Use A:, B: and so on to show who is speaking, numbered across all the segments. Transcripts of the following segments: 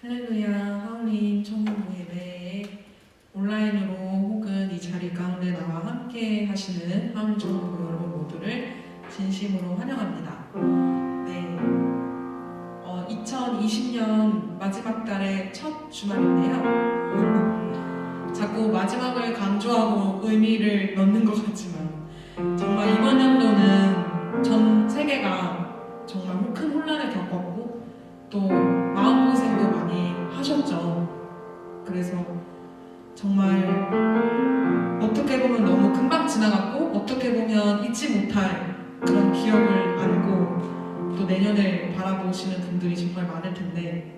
A: 할렐루야, 하울린 청년부 예배에 온라인으로 혹은 이 자리 가운데 나와 함께 하시는 하울린 청년부 여러분 모두를 진심으로 환영합니다. 네, 2020년 마지막 달의 첫 주말인데요. 자꾸 마지막을 강조하고 의미를 넣는 것 같지만 정말 이번 연도는 전 세계가 정말 큰 혼란을 겪었고 또 마음고생도 많이 하셨죠. 그래서 정말 어떻게 보면 너무 금방 지나갔고 어떻게 보면 잊지 못할 그런 기억을 안고 또 내년을 바라보시는 분들이 정말 많을 텐데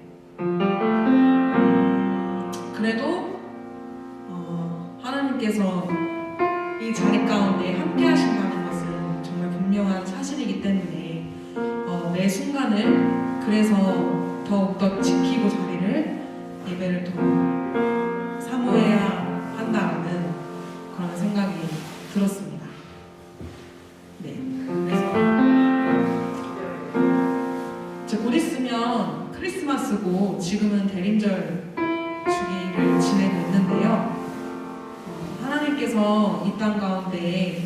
A: 그래도 하나님께서 이 자리 가운데 함께 하신다는 것은 정말 분명한 사실이기 때문에 매 순간을 그래서 더욱더 지키고 자리를 예배를 더 사모해야 한다는 그런 생각이 들었습니다. 네, 그래서 이제 곧 있으면 크리스마스고 지금은 대림절 주기를 지내고 있는데요. 하나님께서 이 땅 가운데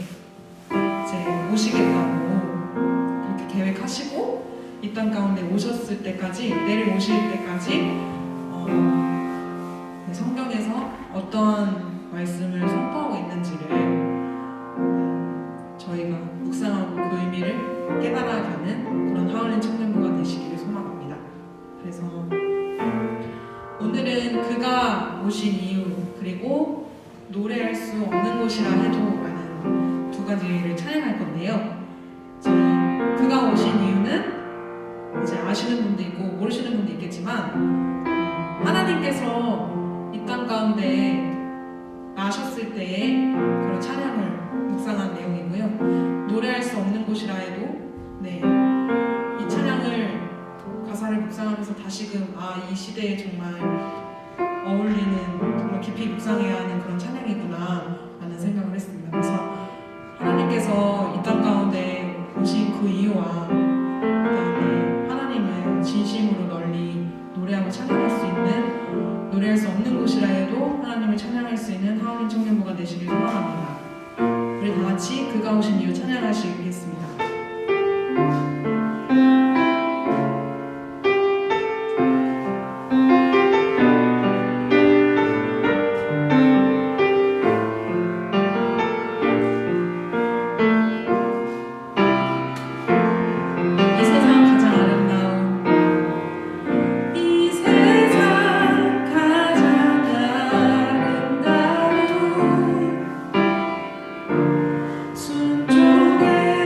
A: 이제 오시겠다고 그렇게 계획하시고 이 땅 가운데 오셨을 때까지, 내려오실 때까지 성경에서 어떤 말씀을 선포하고 있는지를 저희가 묵상하고 그 의미를 깨달아가는 그런 하울린 청년부가 되시기를 소망합니다. 그래서 오늘은 그가 오신 이유 그리고 노래할 수 없는 곳이라 해도 라는 두 가지를 찬양할 건데요. 그가 오신 이유는 이제 아시는 분도 있고 모르시는 분도 있겠지만 하나님께서 이 땅 가운데 나셨을 때의 그런 찬양을 묵상한 내용이고요. 노래할 수 없는 곳이라 해도 이 찬양을 가사를 묵상하면서 다시금 이 시대에 정말 어울리는 정말 깊이 묵상해야 하는 그런 찬양이구나 라는 생각을 했습니다. 그래서 하나님께서 이 땅 가운데 오신 그 이유와 그다음에 하나님을 진심으로 널리 노래하고 찬양할 수 있는 노래할 수 없는 곳이라 해도 하나님을 찬양할 수 있는 하울린 청년부가 되시길 소망합니다. 우리 다 같이 그가 오신 이유 찬양하시겠습니다.
B: 순종의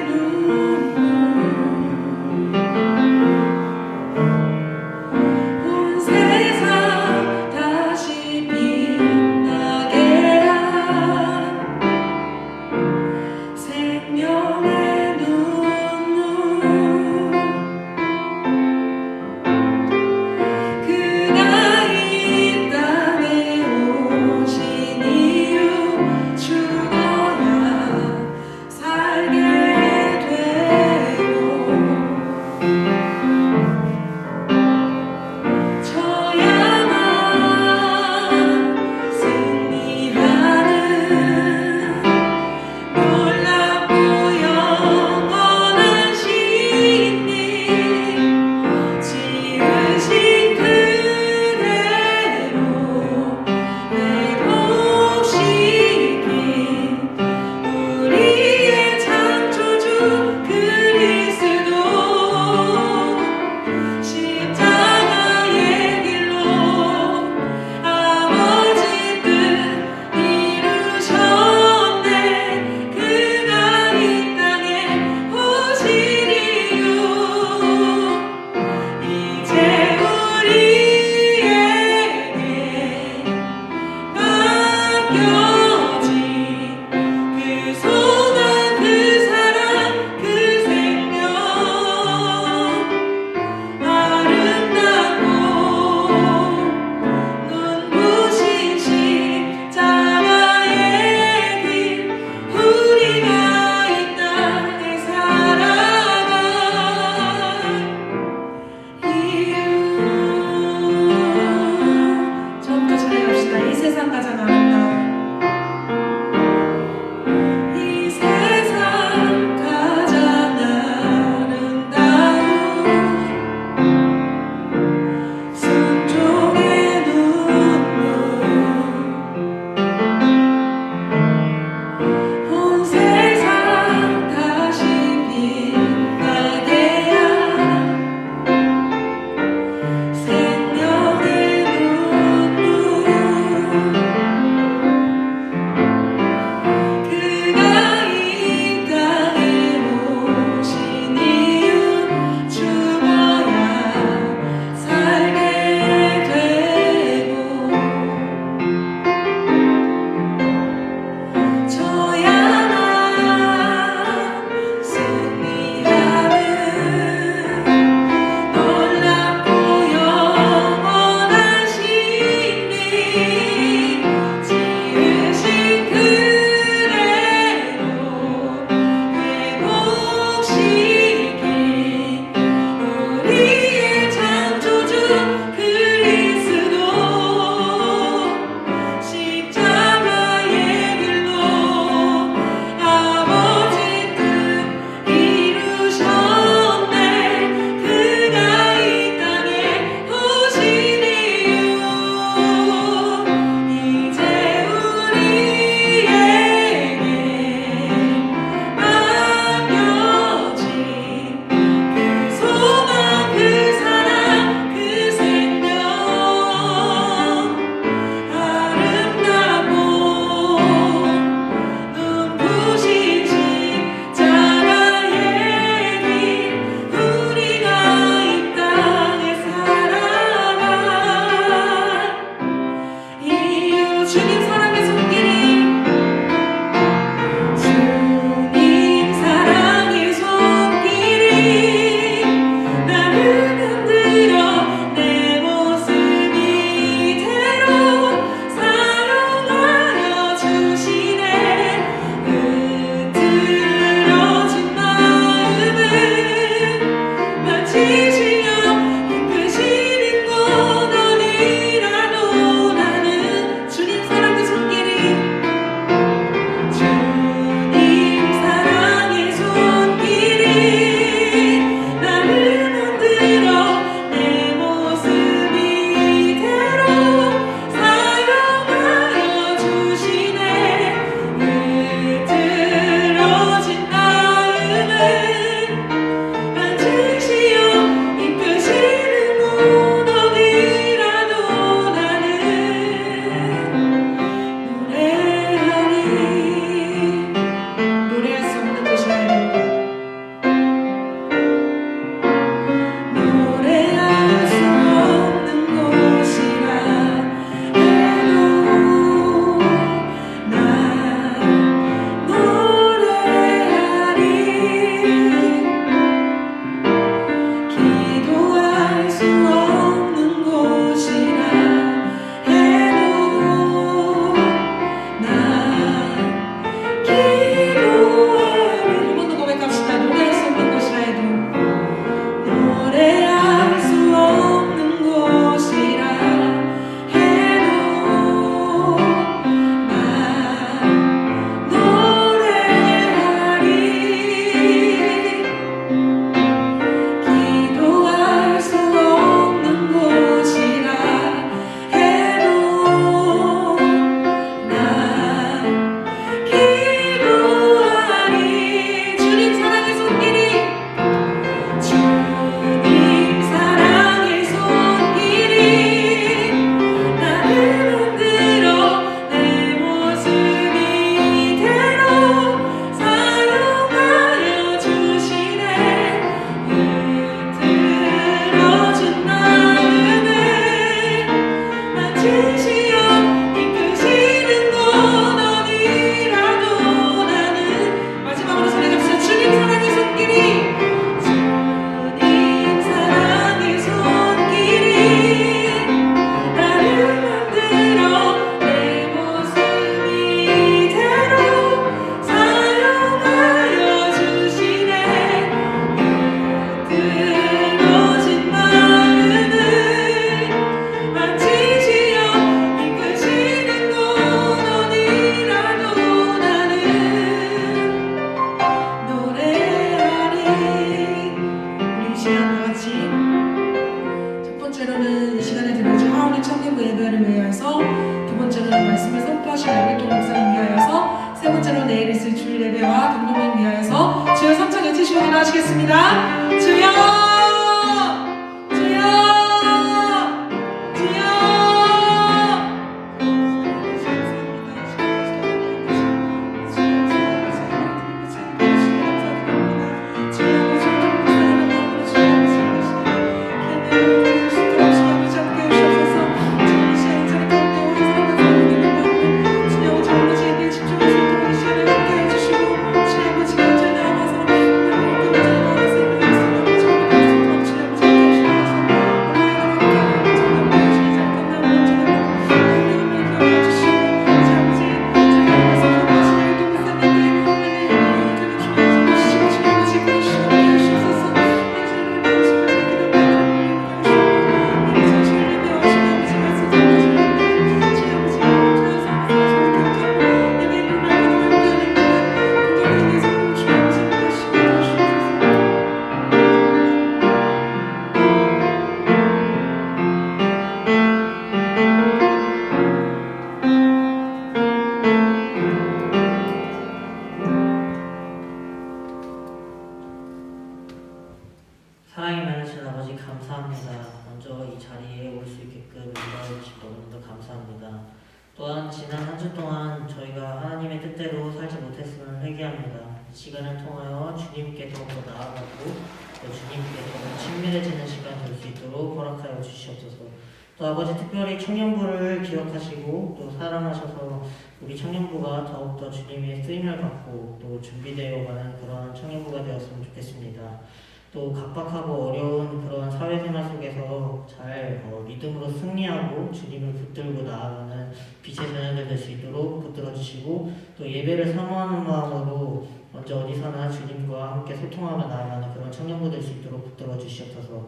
A: 번째로 내일 있을 주일 예배와 공동을 위하여서 주여 3장 외치시고 기도하시겠습니다. 주여! 주여! 주여!
B: 사랑이 많으신 아버지 감사합니다. 먼저 이 자리에 올 수 있게끔 인도해주신 너무나도 감사합니다. 또한 지난 한 주 동안 저희가 하나님의 뜻대로 살지 못했음을 회개합니다. 이 시간을 통하여 주님께 더욱더 나아가고 또 주님께 더욱 친밀해지는 시간 될 수 있도록 허락하여 주시옵소서. 또 아버지 특별히 청년부를 기억하시고 또 사랑하셔서 우리 청년부가 더욱더 주님의 쓰임을 받고 또 준비되어 가는 그러한 청년부가 되었으면 좋겠습니다. 또 각박하고 어려운 그런 사회생활 속에서 잘 믿음으로 승리하고 주님을 붙들고 나아가는 빛의 자녀들 될 수 있도록 붙들어 주시고 또 예배를 사모하는 마음으로 먼저 어디서나 주님과 함께 소통하며 나아가는 그런 청년부 될 수 있도록 붙들어 주시옵소서.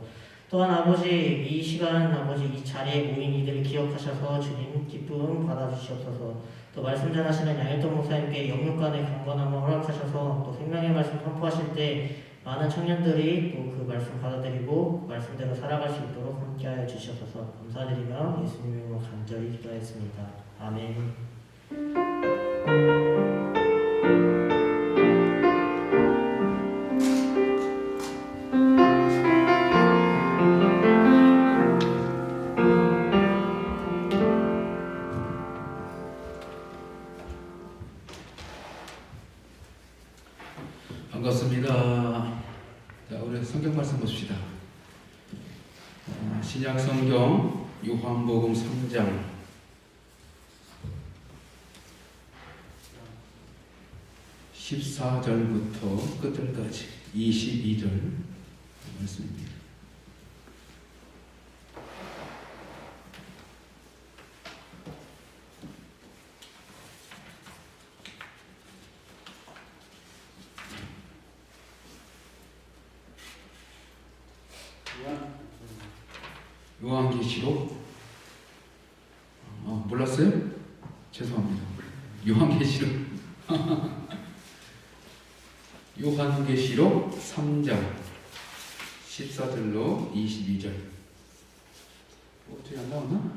B: 또한 아버지 이 시간 아버지 이 자리에 모인 이들을 기억하셔서 주님 기쁨 받아주시옵소서. 또 말씀 전하시는 양일동 목사님께 영육간의 강건함을 허락하셔서 또 생명의 말씀 선포하실 때 많은 청년들이 또 그 말씀 받아들이고 그 말씀대로 살아갈 수 있도록 함께하여 주시옵소서. 감사드리며 예수님의 이름으로 간절히 기도했습니다. 아멘.
C: 반갑습니다. 자, 우리 성경 말씀 봅시다. 신약 성경 요한복음 3장 14절부터 끝절까지 22절 말씀입니다. 요한계시록 몰랐어요? 죄송합니다. 요한계시록 요한계시록 3장 14절로 22절 어떻게 안 나오나?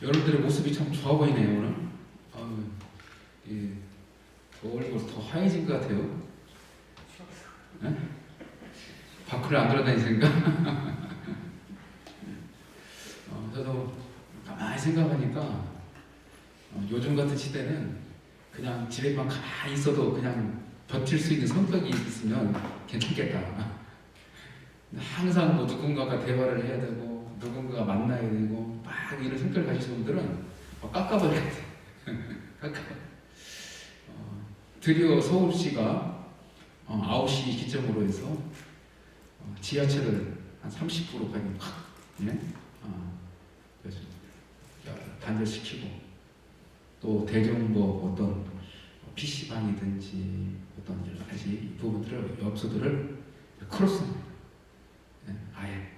C: 여러분들의 모습이 참 좋아 보이네요 오늘. 예, 얼굴 더 하얘진 것 같아요. 네? 밖으로 안 돌아다니니까. 저도 가만히 생각하니까 요즘 같은 시대는 그냥 집에만 가만히 있어도 그냥 버틸 수 있는 성격이 있으면 괜찮겠다. 항상 뭐 누군가가 대화를 해야 되고 누군가가 만나야 되고 막 이런 성격을 가지신 분들은 깎아버려야 돼. 드디어 서울시가 9시 기점으로 해서 지하철을 한 30%까지 확 단절시키고 또 대정 뭐 어떤 PC방이든지 어떤 여러 가지 부분들을 업소들을 크로스 아예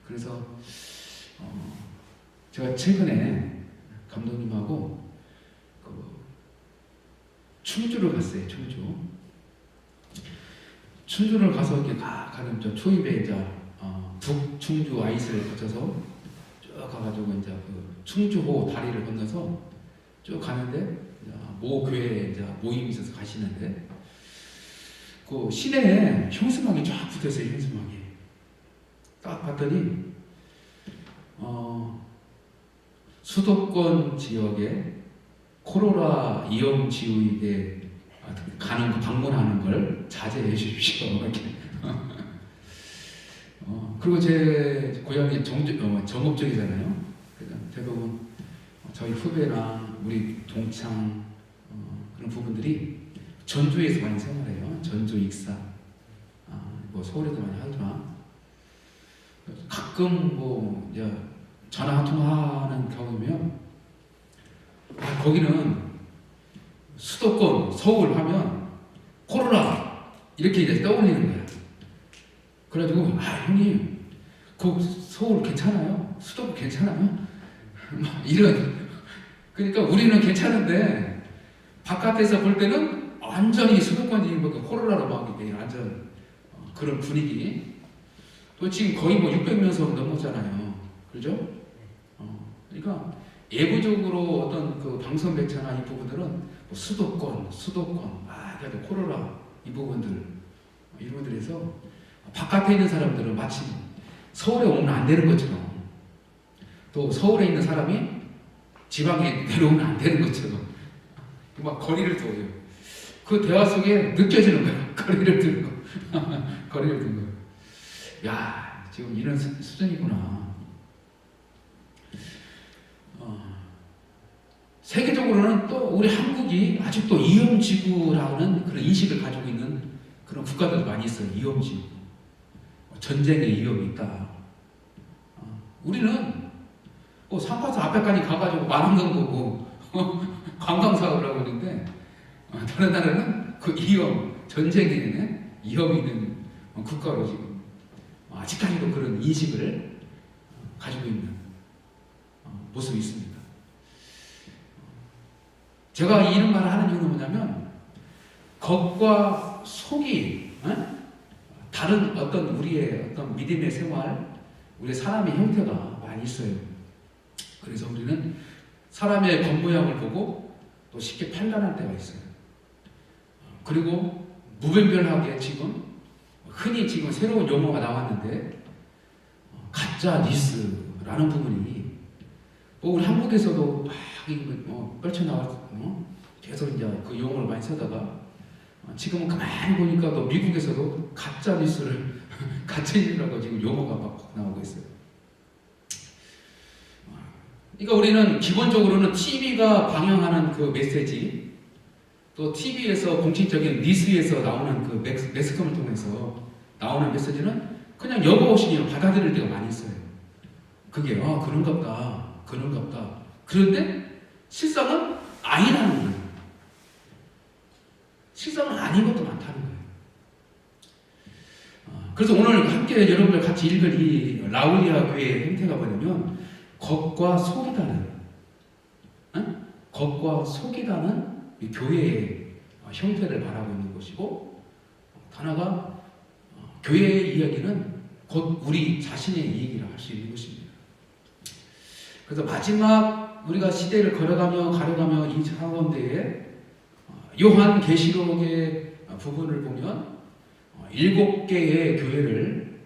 C: 그래서 제가 최근에 감독님하고 충주를 갔어요. 충주 춘주를 가서 이렇게 가는 저 초입에 이제 북충주 아이스를 거쳐서 쭉 가가지고 이제 그 충주호 다리를 건너서 쭉 가는데 모 교회에 이제 모임이 있어서 가시는데 그 시내에 현수막이 쫙 붙어있어요. 현수막이 딱 봤더니 수도권 지역에 코로나 위험 지역에 가는 거 방문하는 걸 자제해 주십시오. 이렇게. 그리고 제 고향이 정읍 쪽이잖아요. 그러니까 대부분 저희 후배나 우리 동창 그런 부분들이 전주에서 많이 생활해요. 전주, 익산, 뭐 서울에도 많이 하지만 가끔 뭐 이제 전화 통화하는 경우면 거기는 수도권 서울 하면 코로나 이렇게 이제 떠올리는 거야. 그래가지고 형님 그 서울 괜찮아요? 수도권 괜찮아요? 막 이런. 그러니까 우리는 괜찮은데 바깥에서 볼 때는 완전히 수도권이 코로나로 막 이게 완전 그런 분위기. 또 지금 거의 뭐 600명석 넘었잖아요. 그죠? 그러니까 예부적으로 어떤 그 방송 매체나 이 부분들은 뭐 수도권, 그래도 코로나 이 부분들에서 바깥에 있는 사람들은 마치 서울에 오면 안 되는 것처럼, 또 서울에 있는 사람이 지방에 내려오면 안 되는 것처럼 막 거리를 둬요. 그 대화 속에 느껴지는 거예요. 거리를 두는 거. 거리를 두는 거. 야, 지금 이런 수준이구나. 세계적으로는 또 우리 한국이 아직도 위험지구라는 그런 인식을 가지고 있는 그런 국가들도 많이 있어요. 위험지구. 전쟁의 위험이 있다. 우리는 뭐 상파선 앞에까지 가가지고 만원경 보고 관광사업을 하고 있는데 다른 나라는 그 위험, 전쟁에 위험이 있는 국가로 지금 아직까지도 그런 인식을 가지고 있는 모습이 있습니다. 제가 이런 말을 하는 이유는 뭐냐면 겉과 속이 다른 어떤 우리의 어떤 믿음의 생활, 우리의 사람의 형태가 많이 있어요. 그래서 우리는 사람의 겉모양을 보고 또 쉽게 판단할 때가 있어요. 그리고 무분별하게 지금 흔히 지금 새로운 용어가 나왔는데 가짜 뉴스라는 부분이 뭐 우리 한국에서도 막 펼쳐나와서 계속 이제 그 용어를 많이 쓰다가 지금은 가만히 보니까 또 미국에서도 가짜 뉴스를 가짜 뉴스라고 지금 용어가 막 나오고 있어요. 그러니까 우리는 기본적으로는 TV가 방영하는 그 메시지, 또 TV에서 공식적인 뉴스에서 나오는 그 매스컴을 통해서 나오는 메시지는 그냥 여보시면 받아들일 때가 많이 있어요. 그게 그런갑다. 그런데 실상은 아니라는 거예요. 실상은 아닌 것도 많다는 거예요. 그래서 오늘 함께 여러분들 같이 읽을 이 라우디아 교회의 형태가 뭐냐면 겉과 속이다는 이 교회의 형태를 말하고 있는 것이고, 하나가 교회의 이야기는 곧 우리 자신의 얘기를 할 수 있는 것입니다. 그래서 마지막 우리가 시대를 가려가며 이 가운데에 요한계시록의 부분을 보면 7개의 교회를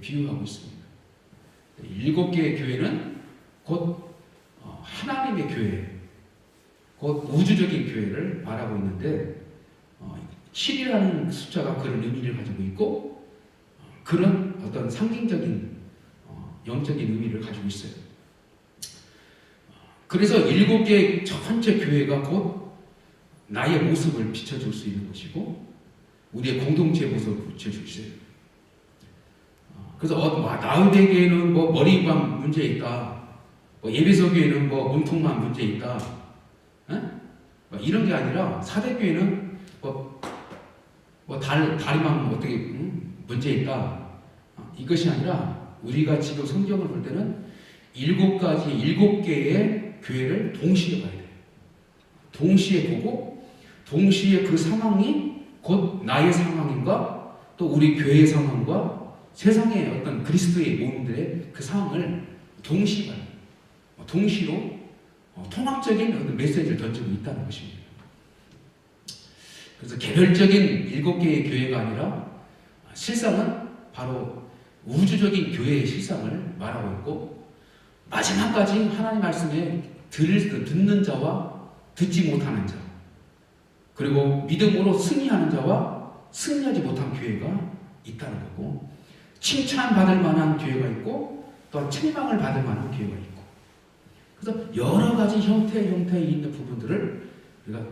C: 비유하고 있습니다. 7개의 교회는 곧 하나님의 교회, 곧 우주적인 교회를 말하고 있는데 7이라는 숫자가 그런 의미를 가지고 있고 그런 어떤 상징적인 영적인 의미를 가지고 있어요. 그래서 7개의 첫 번째 교회가 곧 나의 모습을 비춰줄 수 있는 것이고 우리의 공동체의 모습을 비춰줄 수 있어요. 그래서 라우디아 교회는 뭐 머리만 문제 있다, 뭐 예배소 교회는 뭐 몸통만 문제 있다, 이런 게 아니라 사대교회는 다리만 어떻게 문제 있다, 이것이 아니라 우리가 지금 성경을 볼 때는 7개의 교회를 동시에 봐야 돼요. 동시에 보고 동시에 그 상황이 곧 나의 상황인가 또 우리 교회의 상황과 세상의 어떤 그리스도의 모임들의 그 상황을 동시로 통합적인 어떤 메시지를 던지고 있다는 것입니다. 그래서 개별적인 7개의 교회가 아니라 실상은 바로 우주적인 교회의 실상을 말하고 있고, 마지막까지 하나님 말씀에 듣는 자와 듣지 못하는 자, 그리고 믿음으로 승리하는 자와 승리하지 못한 교회가 있다는 거고, 칭찬받을 만한 교회가 있고 또한 책망을 받을 만한 교회가 있고, 그래서 여러 가지 형태에 있는 부분들을 우리가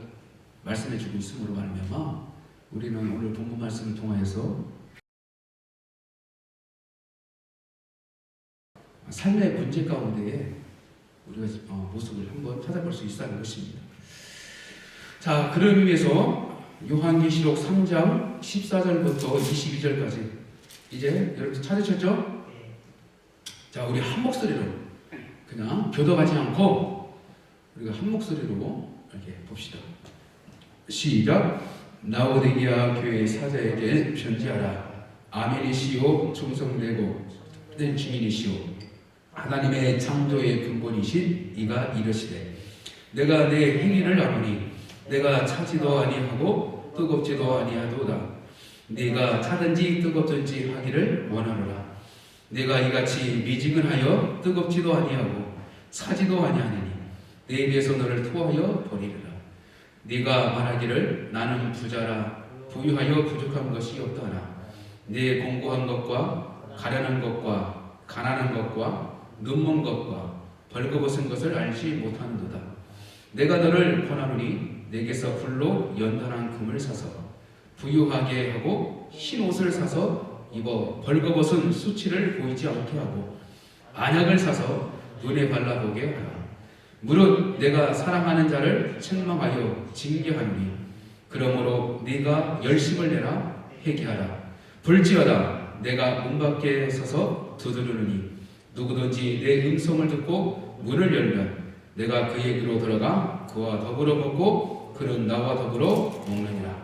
C: 말씀해 주고 있음으로 말미암아 우리는 오늘 본문 말씀을 통하여서 삶의 문제 가운데에 우리가 모습을 한번 찾아볼 수 있다는 것입니다. 자, 그런 의미에서 요한계시록 3장 14절부터 22절까지 이제 여러분 찾으셨죠? 자, 우리 한 목소리로 그냥 교도하지 않고 우리가 한 목소리로 이렇게 봅시다. 시작. 라오디게아 교회 사자에게 편지하라. 아멘이시오 충성되고 된 주인이시오 하나님의 창조의 근본이신 이가 이르시되, 내가 내 행위를 아노니 내가 차지도 아니하고 뜨겁지도 아니하도다. 네가 차든지 뜨겁든지 하기를 원하노라. 내가 이같이 미지근하여 뜨겁지도 아니하고 차지도 아니하느니 내 입에서 너를 토하여 버리리라. 네가 말하기를 나는 부자라 부유하여 부족한 것이 없다나 내 공고한 것과 가련한 것과 가난한 것과 눈먼 것과 벌거벗은 것을 알지 못하는도다. 내가 너를 권하노니 내게서 불로 연단한 금을 사서 부유하게 하고 흰 옷을 사서 입어 벌거벗은 수치를 보이지 않게 하고 안약을 사서 눈에 발라보게 하라. 무릇 내가 사랑하는 자를 책망하여 징계하노니 그러므로 네가 열심을 내라 회개하라. 볼지어다 내가 문 밖에 서서 두드리느니 누구든지 내 음성을 듣고 문을 열면 내가 그에게로 들어가 그와 더불어 먹고 그는 나와 더불어 먹느니라.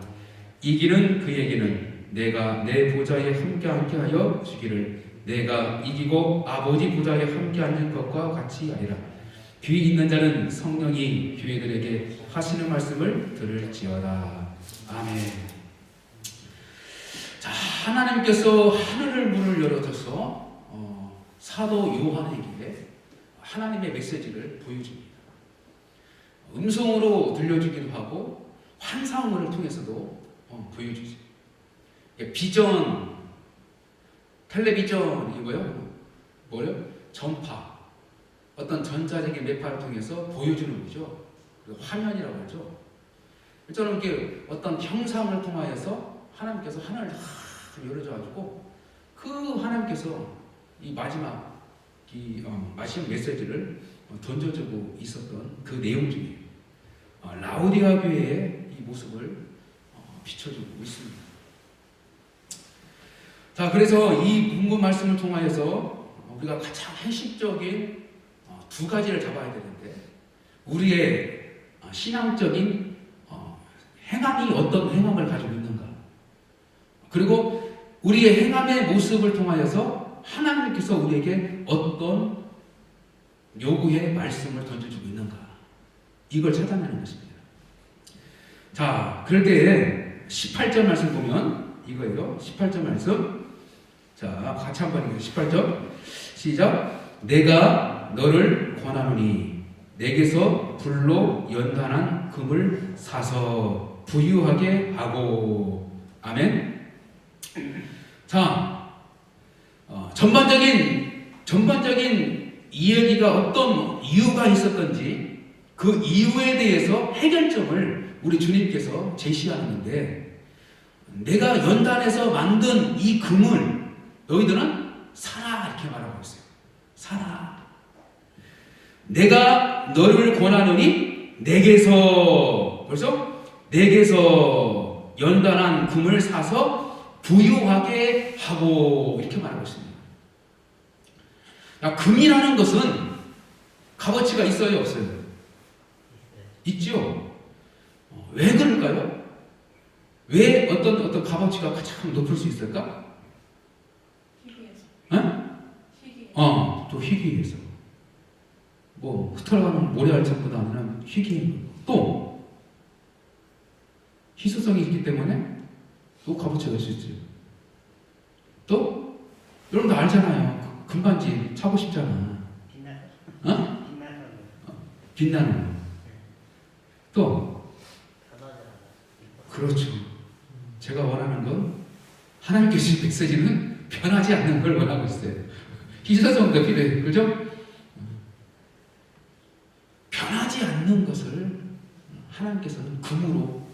C: 이기는 그에게는 내가 내 보좌에 함께 하여 주기를 내가 이기고 아버지 보좌에 함께 앉는 것과 같이 하리라. 귀 있는 자는 성령이 교회들에게 하시는 말씀을 들을지어다. 아멘. 자, 하나님께서 하늘을 문을 열어줘서 사도 요한에게 하나님의 메시지를 보여줍니다. 음성으로 들려주기도 하고 환상을 통해서도 보여주죠. 비전, 텔레비전이고요. 뭐요? 전파, 어떤 전자적인 매파를 통해서 보여주는 거죠. 화면이라고 하죠. 저는 이렇게 어떤 형상을 통하여서 하나님께서 하늘을 열어줘가지고 그 하나님께서 이 마지막 메시지를 던져주고 있었던 그 내용 중에 라오디게아 교회의 이 모습을 비춰주고 있습니다. 자, 그래서 이 본문 말씀을 통하여서 우리가 가장 핵심적인 두 가지를 잡아야 되는데, 우리의 신앙적인 행함이 어떤 행함을 가지고 있는가, 그리고 우리의 행함의 모습을 통하여서 하나님께서 우리에게 어떤 요구의 말씀을 던져주고 있는가, 이걸 찾아내는 것입니다. 자, 그럴 때에 18절 말씀 보면 이거예요. 18절 말씀. 자, 같이 한번 읽어요. 18절 시작. 내가 너를 권하노니 내게서 불로 연단한 금을 사서 부유하게 하고. 아멘. 자, 전반적인 이야기가 어떤 이유가 있었던지 그 이유에 대해서 해결점을 우리 주님께서 제시하는데, 내가 연단해서 만든 이 금을 너희들은 사라, 이렇게 말하고 있어요. 사라. 내가 너를 권하노니 내게서 연단한 금을 사서 부유하게 하고, 이렇게 말하고 있습니다. 금이라는 것은 값어치가 있어요, 없어요? 있죠. 왜 그럴까요? 왜 어떤 값어치가 가장 높을 수 있을까?
A: 희귀해서.
C: 응?
A: 희귀.
C: 또 희귀해서. 뭐 흐트러가는 모래알처보다 아니라 희귀한 거. 또 희소성이 있기 때문에 또 값어치가 있을 수 있어요. 또 여러분도 알잖아요. 금반지 차고 싶잖아. 빛나는 거. 또 그렇죠. 제가 원하는 건 하나님께 주신 메시지는 변하지 않는 걸 원하고 있어요. 희소성도 필요해요. 그죠? 변하지 않는 것을 하나님께서는 금으로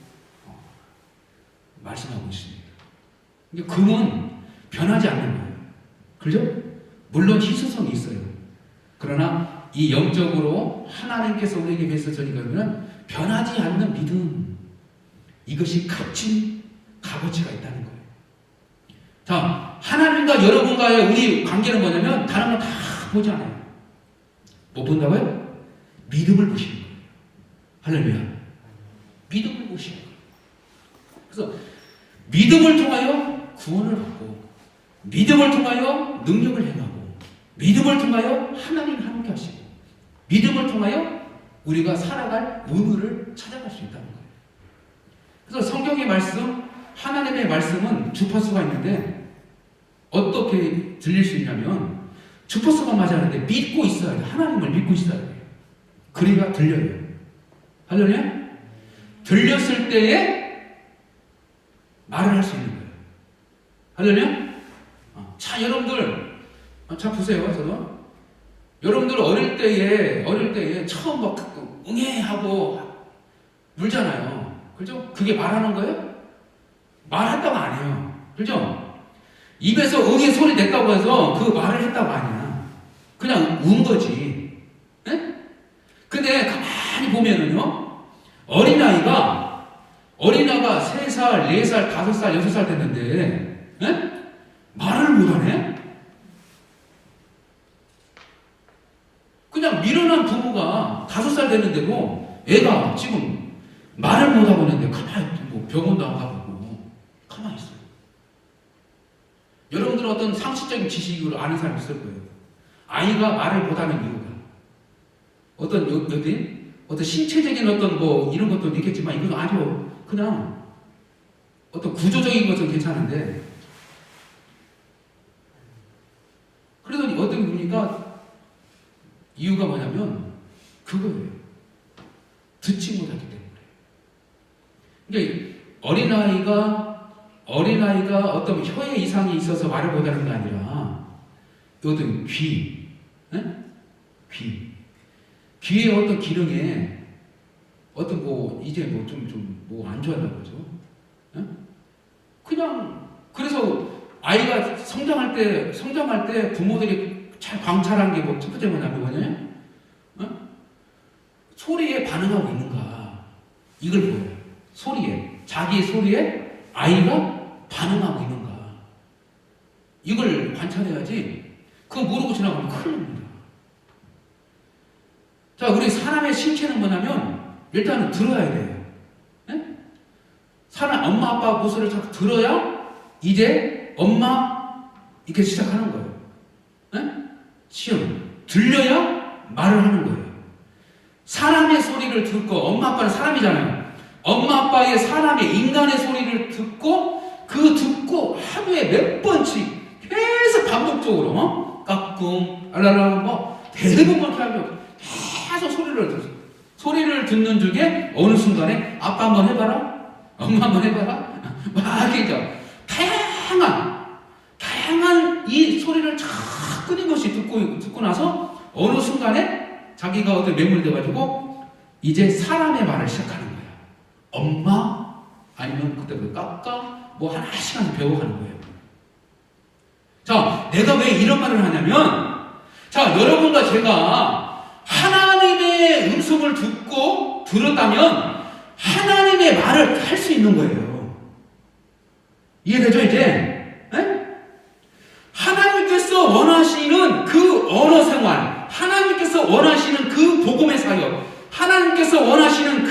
C: 말씀하고 있습니다. 금은 변하지 않는 거예요. 그죠? 물론 희소성이 있어요. 그러나 이 영적으로 하나님께서 우리에게 베푸시는 변하지 않는 믿음, 이것이 값진 값어치가 있다는 거예요. 자, 하나님과 여러분과의 우리 관계는 뭐냐면 다른 건 다 보지 않아요. 뭐 본다고요? 믿음을 보시는 거예요. 할렐루야. 믿음을 보시는 거예요. 그래서 믿음을 통하여 구원을 받고, 믿음을 통하여 능력을 행하고, 믿음을 통하여 하나님 함께 하시고, 믿음을 통하여 우리가 살아갈 의미를 찾아갈 수 있다는 거예요. 그래서 성경의 말씀, 하나님의 말씀은 주파수가 있는데 어떻게 들릴 수 있냐면 주파수가 맞았는데 믿고 있어야 돼. 하나님을 믿고 있어야 돼. 그래야 들려요. 할렐루야? 들렸을 때에 말을 할 수 있는 거예요. 할렐루야? 자, 여러분들, 자, 보세요. 저도. 여러분들 어릴 때에 처음 막 응애하고 울잖아요. 그죠? 그게 말하는 거예요? 말한다고 안 해요. 그죠? 입에서 응애 소리 냈다고 해서 그 말을 했다고 아니야. 그냥 운 거지. 네? 근데 가만히 보면은요, 어린아이가 3살, 4살, 5살, 6살 됐는데, 네? 말을 못하네? 그냥 미련한 부모가 5살 됐는데도 애가 지금 말을 못하고 있는데 가만히 뭐 병원도 안 가보고 가만히 있어요. 여러분들은 어떤 상식적인 지식으로 아는 사람이 있을 거예요. 아이가 말을 못하는 이유가 어떤 신체적인 어떤 뭐 이런 것도 있겠지만 이건 아주 그냥 어떤 구조적인 것은 괜찮은데, 그래서 어떤 보니까 이유가 뭐냐면 그거예요. 듣지 못하기 때문에. 그러니까 어린아이가 어떤 혀에 이상이 있어서 말을 못하는 게 아니라 어떤 귀, 귀의 어떤 기능에 어떤 뭐 이제 뭐 좀 뭐 안 좋아하나 보죠. 그냥 그래서 아이가 성장할 때 부모들이 잘 관찰한 게 뭐 첫 번째 뭐냐면 소리에 반응하고 있는가, 이걸 보여요. 소리에, 자기의 소리에 아이가 반응하고 있는가, 이걸 관찰해야지. 그거 모르고 지나가면 큰일 납니다. 자, 우리 사람의 신체는 뭐냐면 일단은 들어야 돼요. 사람 엄마 아빠 모습을 자꾸 들어야 이제 엄마 이렇게 시작하는 거예요. 시험 들려야 말을 하는 거예요. 사람의 소리를 듣고, 엄마 아빠는 사람이잖아요. 엄마 아빠의 사람의 인간의 소리를 듣고 하루에 몇 번씩 계속 반복적으로 까꿍 알랄라 뭐 대부분 그렇게 하고 계속 소리를 듣는 중에 어느 순간에 아빠 한번 해봐라, 엄마 한번 해봐라, 막 이제 다양한 이 소리를 쫙 끊임없이 듣고 나서 어느 순간에 자기가 어디 매몰돼가지고 이제 사람의 말을 시작하는 거야. 엄마 아니면 그때 그 까까 뭐 하나씩 배워가는 거예요. 자, 내가 왜 이런 말을 하냐면, 자, 여러분과 제가 하나님의 음성을 들었다면 하나님의 말을 할 수 있는 거예요. 이해되죠, 이제? 하나님께서 원하시는 그 언어 생활, 하나님께서 원하시는 그 복음의 사역, 하나님께서 원하시는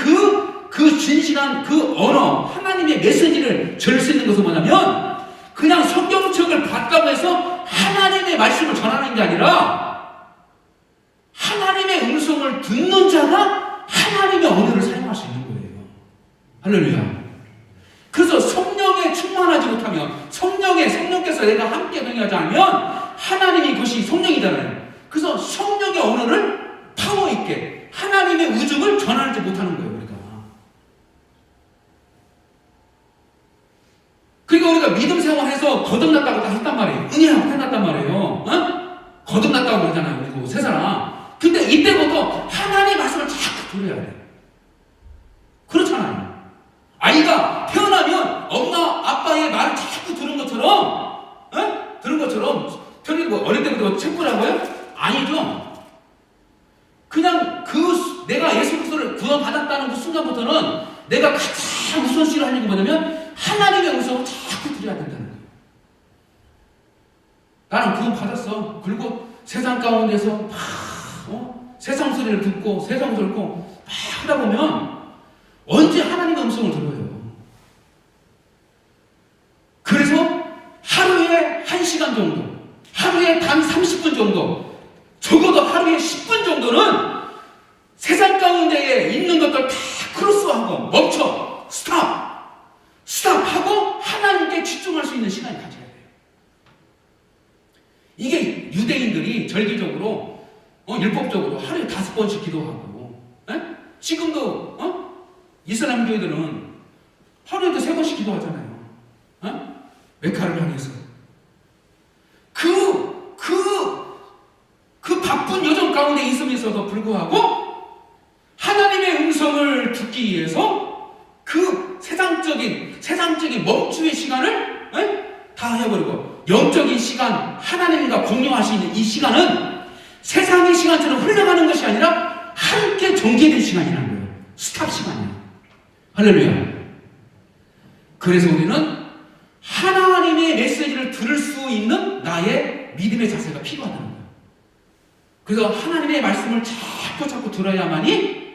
C: 그 진실한 그 언어, 하나님의 메시지를 전할 수 있는 것은 뭐냐면 그냥 성경책을 봤다고 해서 하나님의 말씀을 전하는 게 아니라 하나님의 음성을 듣는 자가 하나님의 언어를 사용할 수 있는 거예요. 할렐루야. 그래서 성령에 충만하지 못하면 성령께서 내가 함께 동행하지 않으면 하나님이 그것이 성령이잖아요. 그래서 성령의 언어를 파워 있게 하나님의 의중을 전하지 못하는 거예요. 그러니까 우리가 믿음 생활해서 거듭났다고 다 했단 말이에요. 은혜하고 해놨단 말이에요. 어? 거듭났다고 그러잖아요. 그리고 세 사람. 근데 이때부터 하나님의 말씀을 자꾸 들어야 돼요. 그렇잖아요. 아이가 태어나면 엄마 아빠의 말을 자꾸 들은 것처럼, 어? 들은 것처럼 편히 뭐 어릴 때부터 체포라고요? 아니죠. 그냥 내가 예수 그리스도를 구원받았다는 그 순간부터는 내가 가장 우선시를 하는 게 뭐냐면 하나님의 음성을 자꾸 들어야 된다는 거예요. 나는 구원 받았어. 그리고 세상 가운데서 막 세상 소리를 듣고 세상 소리를 듣고 막 하다 보면 언제 하나님의 음성을 들어요. 그래서 하루에 1시간 정도, 하루에 단 30분 정도, 적어도 하루에 10분 정도는 세상 가운데에 있는 것들 다 크로스하고 멈춰, 스탑하고 하나님께 집중할 수 있는 시간이 가져야 돼요. 이게 유대인들이 절기적으로 율법적으로 하루에 5번씩 기도하고, 지금도 이슬람교회들은 하루에도 3번씩 기도하잖아요. 메카를 향해서 그 바쁜 여정 가운데 있으면서도 불구하고 하나님의 음성을 듣기 위해서 그 세상적인 멈춤의 시간을 다 해버리고 영적인 시간, 하나님과 공유할 수 있는 이 시간은 세상의 시간처럼 흘러가는 것이 아니라 함께 전개된 시간이라는 거예요. 스탑 시간이에요. 할렐루야. 그래서 우리는 하나님의 메시지를 들을 수 있는 나의 믿음의 자세가 필요하다는 거예요. 그래서 하나님의 말씀을 자꾸 들어야만이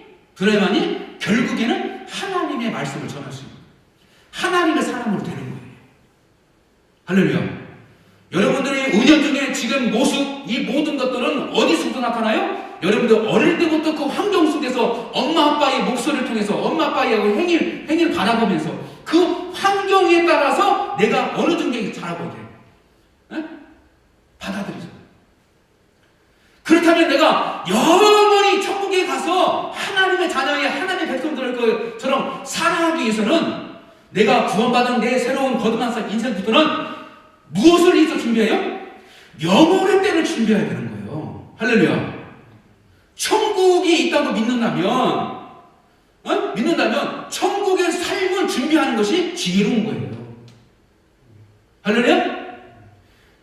C: 결국에는 하나님의 말씀을 전할 수 있는 하나님의 사람으로 되는 거예요. 할렐루야. 여러분들의 은연 중에 지금 모습, 이 모든 것들은 어디서부터 나타나요? 여러분들 어릴 때부터 그 환경 속에서 엄마 아빠의 목소리를 통해서 엄마 아빠의 행위를 바라보면서 그 환경에 따라서 내가 어느 정도에 자라고 돼. 받아들이죠. 그렇다면 내가 영원히 천국에 가서 하나님의 자녀의 하나님의 백성들을 것처럼 살아가기 위해서는 내가 구원받은 내 새로운 거듭난 인생부터는 무엇을 위해서 준비해요? 영원의 때를 준비해야 되는 거예요. 할렐루야. 천국이 있다고 믿는다면 천국의 삶을 준비하는 것이 지혜로운 거예요. 할렐루야.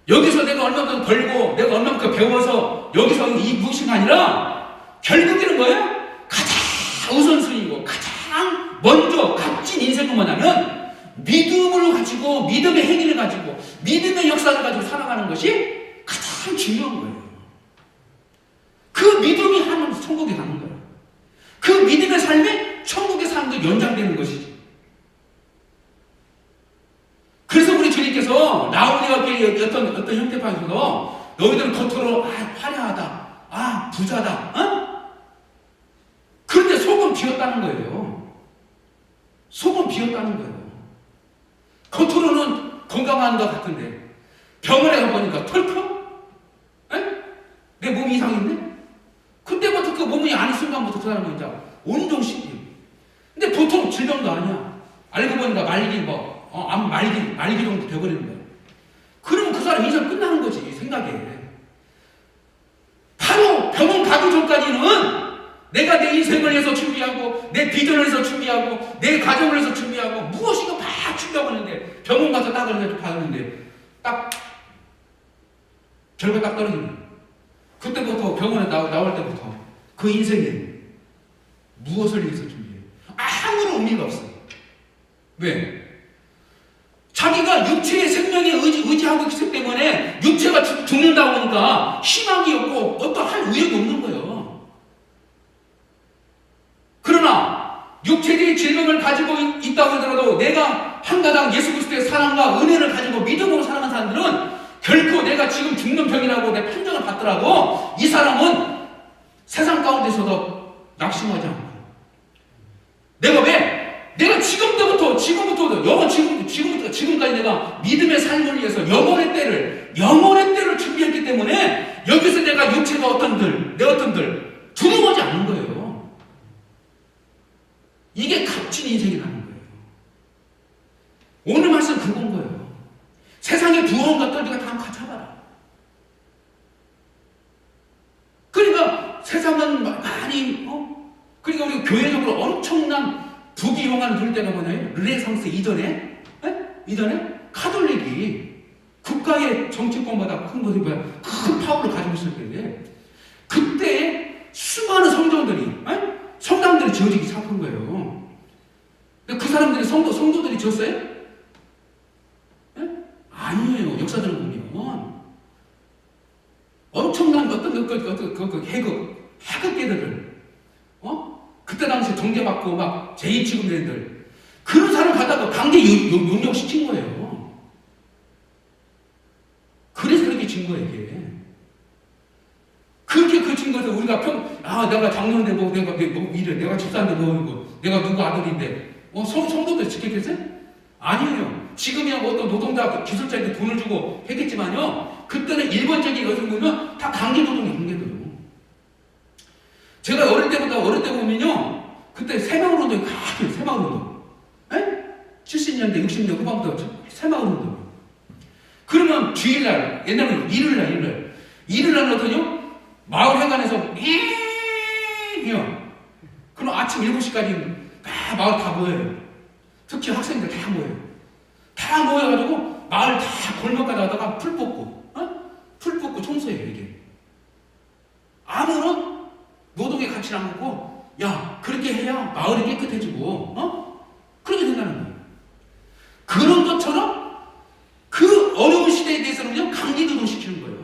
C: 여기서 내가 얼마만큼 벌고 내가 얼마만큼 배워서 여기서 이 무엇이 아니라 결국에는 뭐예요? 가장 우선순위고 가장 먼저 값진 인생은 뭐냐면 믿음을 가지고 믿음의 행위를 가지고 믿음의 역사를 가지고 살아가는 것이 가장 중요한 거예요. 그 믿음이 하면 천국에 가는 거예요. 그 믿음의 삶이 천국의 삶도 연장되는 것이지. 그래서 우리 주님께서 라우디아교회의 어떤 형태파에서도 너희들은 겉으로 화려하다, 부자다, 그런데 속은 비었다는 거예요. 속은 비었다는 거예요. 겉으로는 건강한 것 같은데 병원에 가보니까 털컥? 내 몸이 이상했네? 그때부터 그 몸이 아닌 순간부터 그 사람은 이제 온종 신기. 근데 보통 질병도 아니야. 알고 보니까 말기 정도 돼버리는 거야. 그러면 그 사람 인생 끝나는 거지, 생각에. 바로 병원 가기 전까지는 내가 내 인생을 위해서 준비하고 내 비전을 위해서 준비하고 내 가정을 위해서 준비하고 무엇인가 막 준비하고 있는데 병원 가서 딱을 받았는데 딱 결과 딱 떨어지는 거야. 그때부터 병원에 나올 때부터 그 인생에 무엇을 위해서 준비해? 아무런 의미가 없어요. 왜? 자기가 육체의 생명에 의지하고 있기 때문에 육체가 죽는다고 하니까 희망이 없고 어떠한 의욕이 없는 거예요. 그러나 육체적인 질병을 가지고 있다고 하더라도 내가 한 가닥 예수 그리스도의 사랑과 은혜를 가지고 믿음으로 살아가는 사람들은 결코 내가 지금 죽는 병이라고 내 판정을 받더라도 이 사람은 세상 가운데서도 낙심하지 않고 내가 왜? 내가 지금부터 지금까지 내가 믿음의 삶을 위해서 영혼의 때를 준비했기 때문에 여기서 내가 육체가 어떤들 두려워하지 않는 거예요. 이게 값진 인생이라는 거예요. 오늘 말씀 그건 거예요. 세상의 부러운 것들 네가 다 가져봐라. 그러니까 세상은 많이 그러니까 우리 교회적으로 엄청난 부귀영화를 누릴 때가 뭐냐면 르네상스 이전에 카톨릭이 국가의 정치권보다 큰 파워를 가지고 있을 때에 그때 수많은 성당들이 지어지기 시작한 거예요. 그 사람들이 성도들이 지었어요? 아니에요. 역사들을 보면 엄청난 어떤 해극계들을 그때 당시에 정죄받고 막 죄인 취급되는 그런 사람 갖다가 강제 용역시킨 거예요. 그래서 그렇게 진 거예요, 이게. 그렇게 그 증거에서 우리가 내가 장로인데 내가 집사인데 내가 누구 아들인데 성도들 지켰겠어요? 아니에요. 지금이야 어떤 노동자 기술자한테 돈을 주고 했겠지만요. 그때는 일본적인 것을 보면 다 강제노동이에요. 제가 어릴 때 보면요. 그때 새마을운동이 가득해요. 새마을운동. 70년대 60년대 후반부터 새마을운동. 그러면 주일날 옛날에는 일요일날 어떠냐? 마을회관에서 해요. 그럼 아침 7시까지 마을 다 모여요. 특히 학생들 다 모여요. 다 모여가지고 마을 다 골목 가다가 풀 뽑고 청소해요, 이게. 아무런 노동의 가치를 안 먹고, 그렇게 해야 마을이 깨끗해지고, 그렇게 된다는 거예요. 그런 것처럼 그 어려운 시대에 대해서는요, 강제노동 시키는 거예요.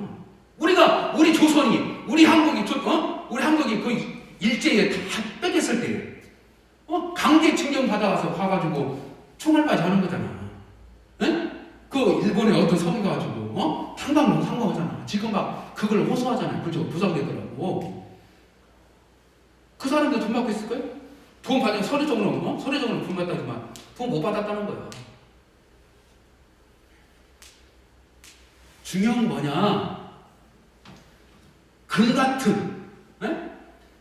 C: 우리 조선이, 우리 한국이 그 일제에 다 뺏겼을 때, 강제 징용 받아와서 가가지고 총알바지 하는 거잖아. 그 일본의 어떤 성이 가지고, 탄광 상거하잖아. 지금 막 그걸 호소하잖아요. 그죠? 부상되더라고. 그 사람들 돈 받고 있을 거예요? 돈 받으면 서류적으로 돈 받다지만 돈 못 받았다는 거야. 중요한 건 뭐냐? 금 같은.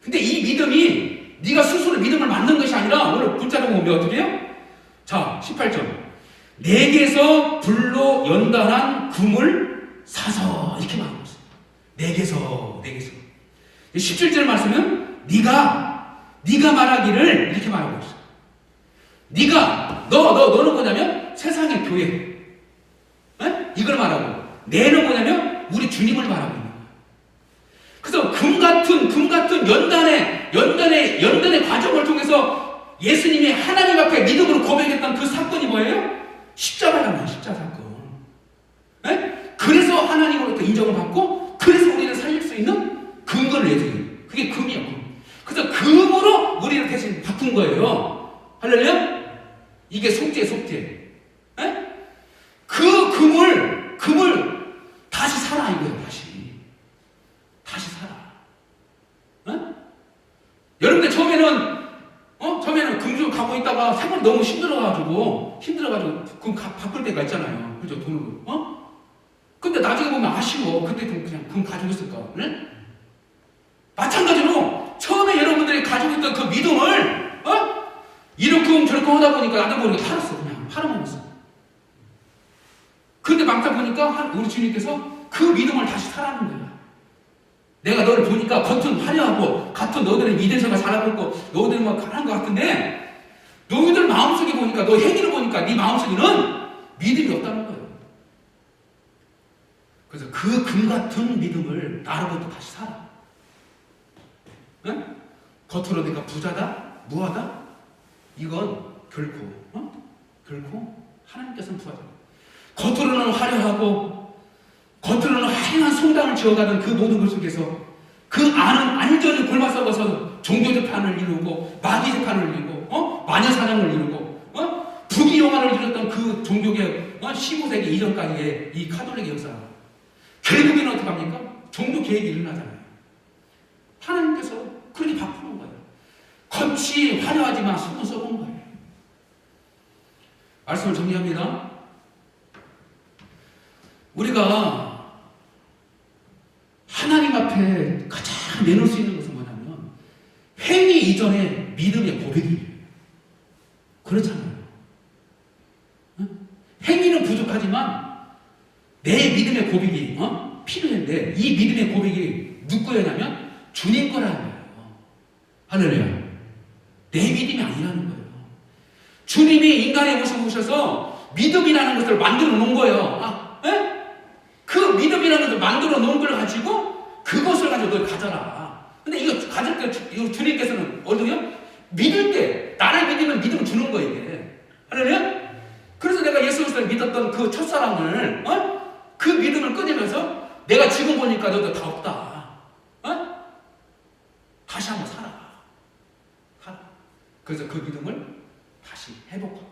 C: 근데 이 믿음이 네가 스스로 믿음을 만든 것이 아니라 오늘 문자로 보면 어떻게 해요? 자, 18절. 내게서 불로 연단한 금을 사서 이렇게 말하고 있어요. 내게서 17절 말씀은 네가 말하기를 이렇게 말하고 있어. 너는 뭐냐면 세상의 교회, 이걸 말하고 내는 뭐냐면 우리 주님을 말하고 있는 거야. 그래서 금 같은 연단의 과정을 통해서 예수님이 하나님 앞에 믿음으로 고백했던 그 사건이 뭐예요? 십자가라는 십자 사건. 그래서 하나님으로부터 인정을 받고 그래서 우리를 살릴 수 있는 근거를 내줘요. 그게 금이야. 그래서 금으로 우리를 대신 바꾼 거예요. 할렐루야? 이게 속죄. 그 금을 다시 사라 이거예요. 다시 사라. 여러분들 처음에는 금 좀 갖고 있다가 생활이 너무 힘들어가지고 금 바꿀 때가 있잖아요. 그죠? 돈으로. 근데 나중에 보면 아쉬워. 그때 그냥 금 가지고 있을까? 마찬가지로 처음에 여러분들이 가지고 있던 그 믿음을 이렇게 저렇게 하다 보니까 나도 모르게 그냥 팔아먹었어. 근데 막상 보니까 우리 주님께서 그 믿음을 다시 사라는 거야. 내가 너를 보니까 겉은 화려하고 같은 너희들은 믿음생활 잘하고 있고 너희들은 막 하는 것 같은데 너희들 마음속에 보니까 너 행위를 보니까 네 마음속에는 믿음이 없다는 거예요. 그래서 그 금 같은 믿음을 나로부터 다시 사라. 겉으로 내가 부자다? 무하다? 이건 결코 하나님께서는 부하다. 겉으로는 화려하고 겉으로는 화려한 성당을 지어가던 그 모든 것 속에서 그 안은 완전히 골마썩어서 종교재판을 이루고 마귀재판을 이루고 마녀 사냥을 이루고 부귀영화를 이뤘던 그 종교개혁 15세기 이전까지의 이 카톨릭 역사 결국에는 어떻게 합니까? 종교 개혁이 일어나잖아요. 하나님께서 그렇게 바꾸는 거예요. 겉이 화려하지만 속은 썩은 거예요. 말씀을 정리합니다. 우리가 하나님 앞에 가장 내놓을 수 있는 것은 뭐냐면 행위 이전에 믿음의 고백이에요. 그렇잖아요. 행위는 부족하지만 내 믿음의 고백이 필요한데 이 믿음의 고백이 누구였냐면 주님 거라는 거예요. 할렐루야. 내 믿음이 아니라는 거예요. 주님이 인간의 모습을 오셔서 믿음이라는 것을 만들어 놓은 거예요. 그 믿음이라는 것을 만들어 놓은 걸 가지고 그것을 가지고 널 가져라. 근데 이거 가질 때 주님께서는 어디요? 믿을 때 나를 믿으면 믿음을 주는 거예요. 이게. 할렐루야. 그래서 내가 예수 그리스도를 믿었던 그 첫사랑을 그 믿음을 끊으면서 내가 지금 보니까 너도 다 없다. 다시 한번 살아. 그래서 그 믿음을 다시 회복하라.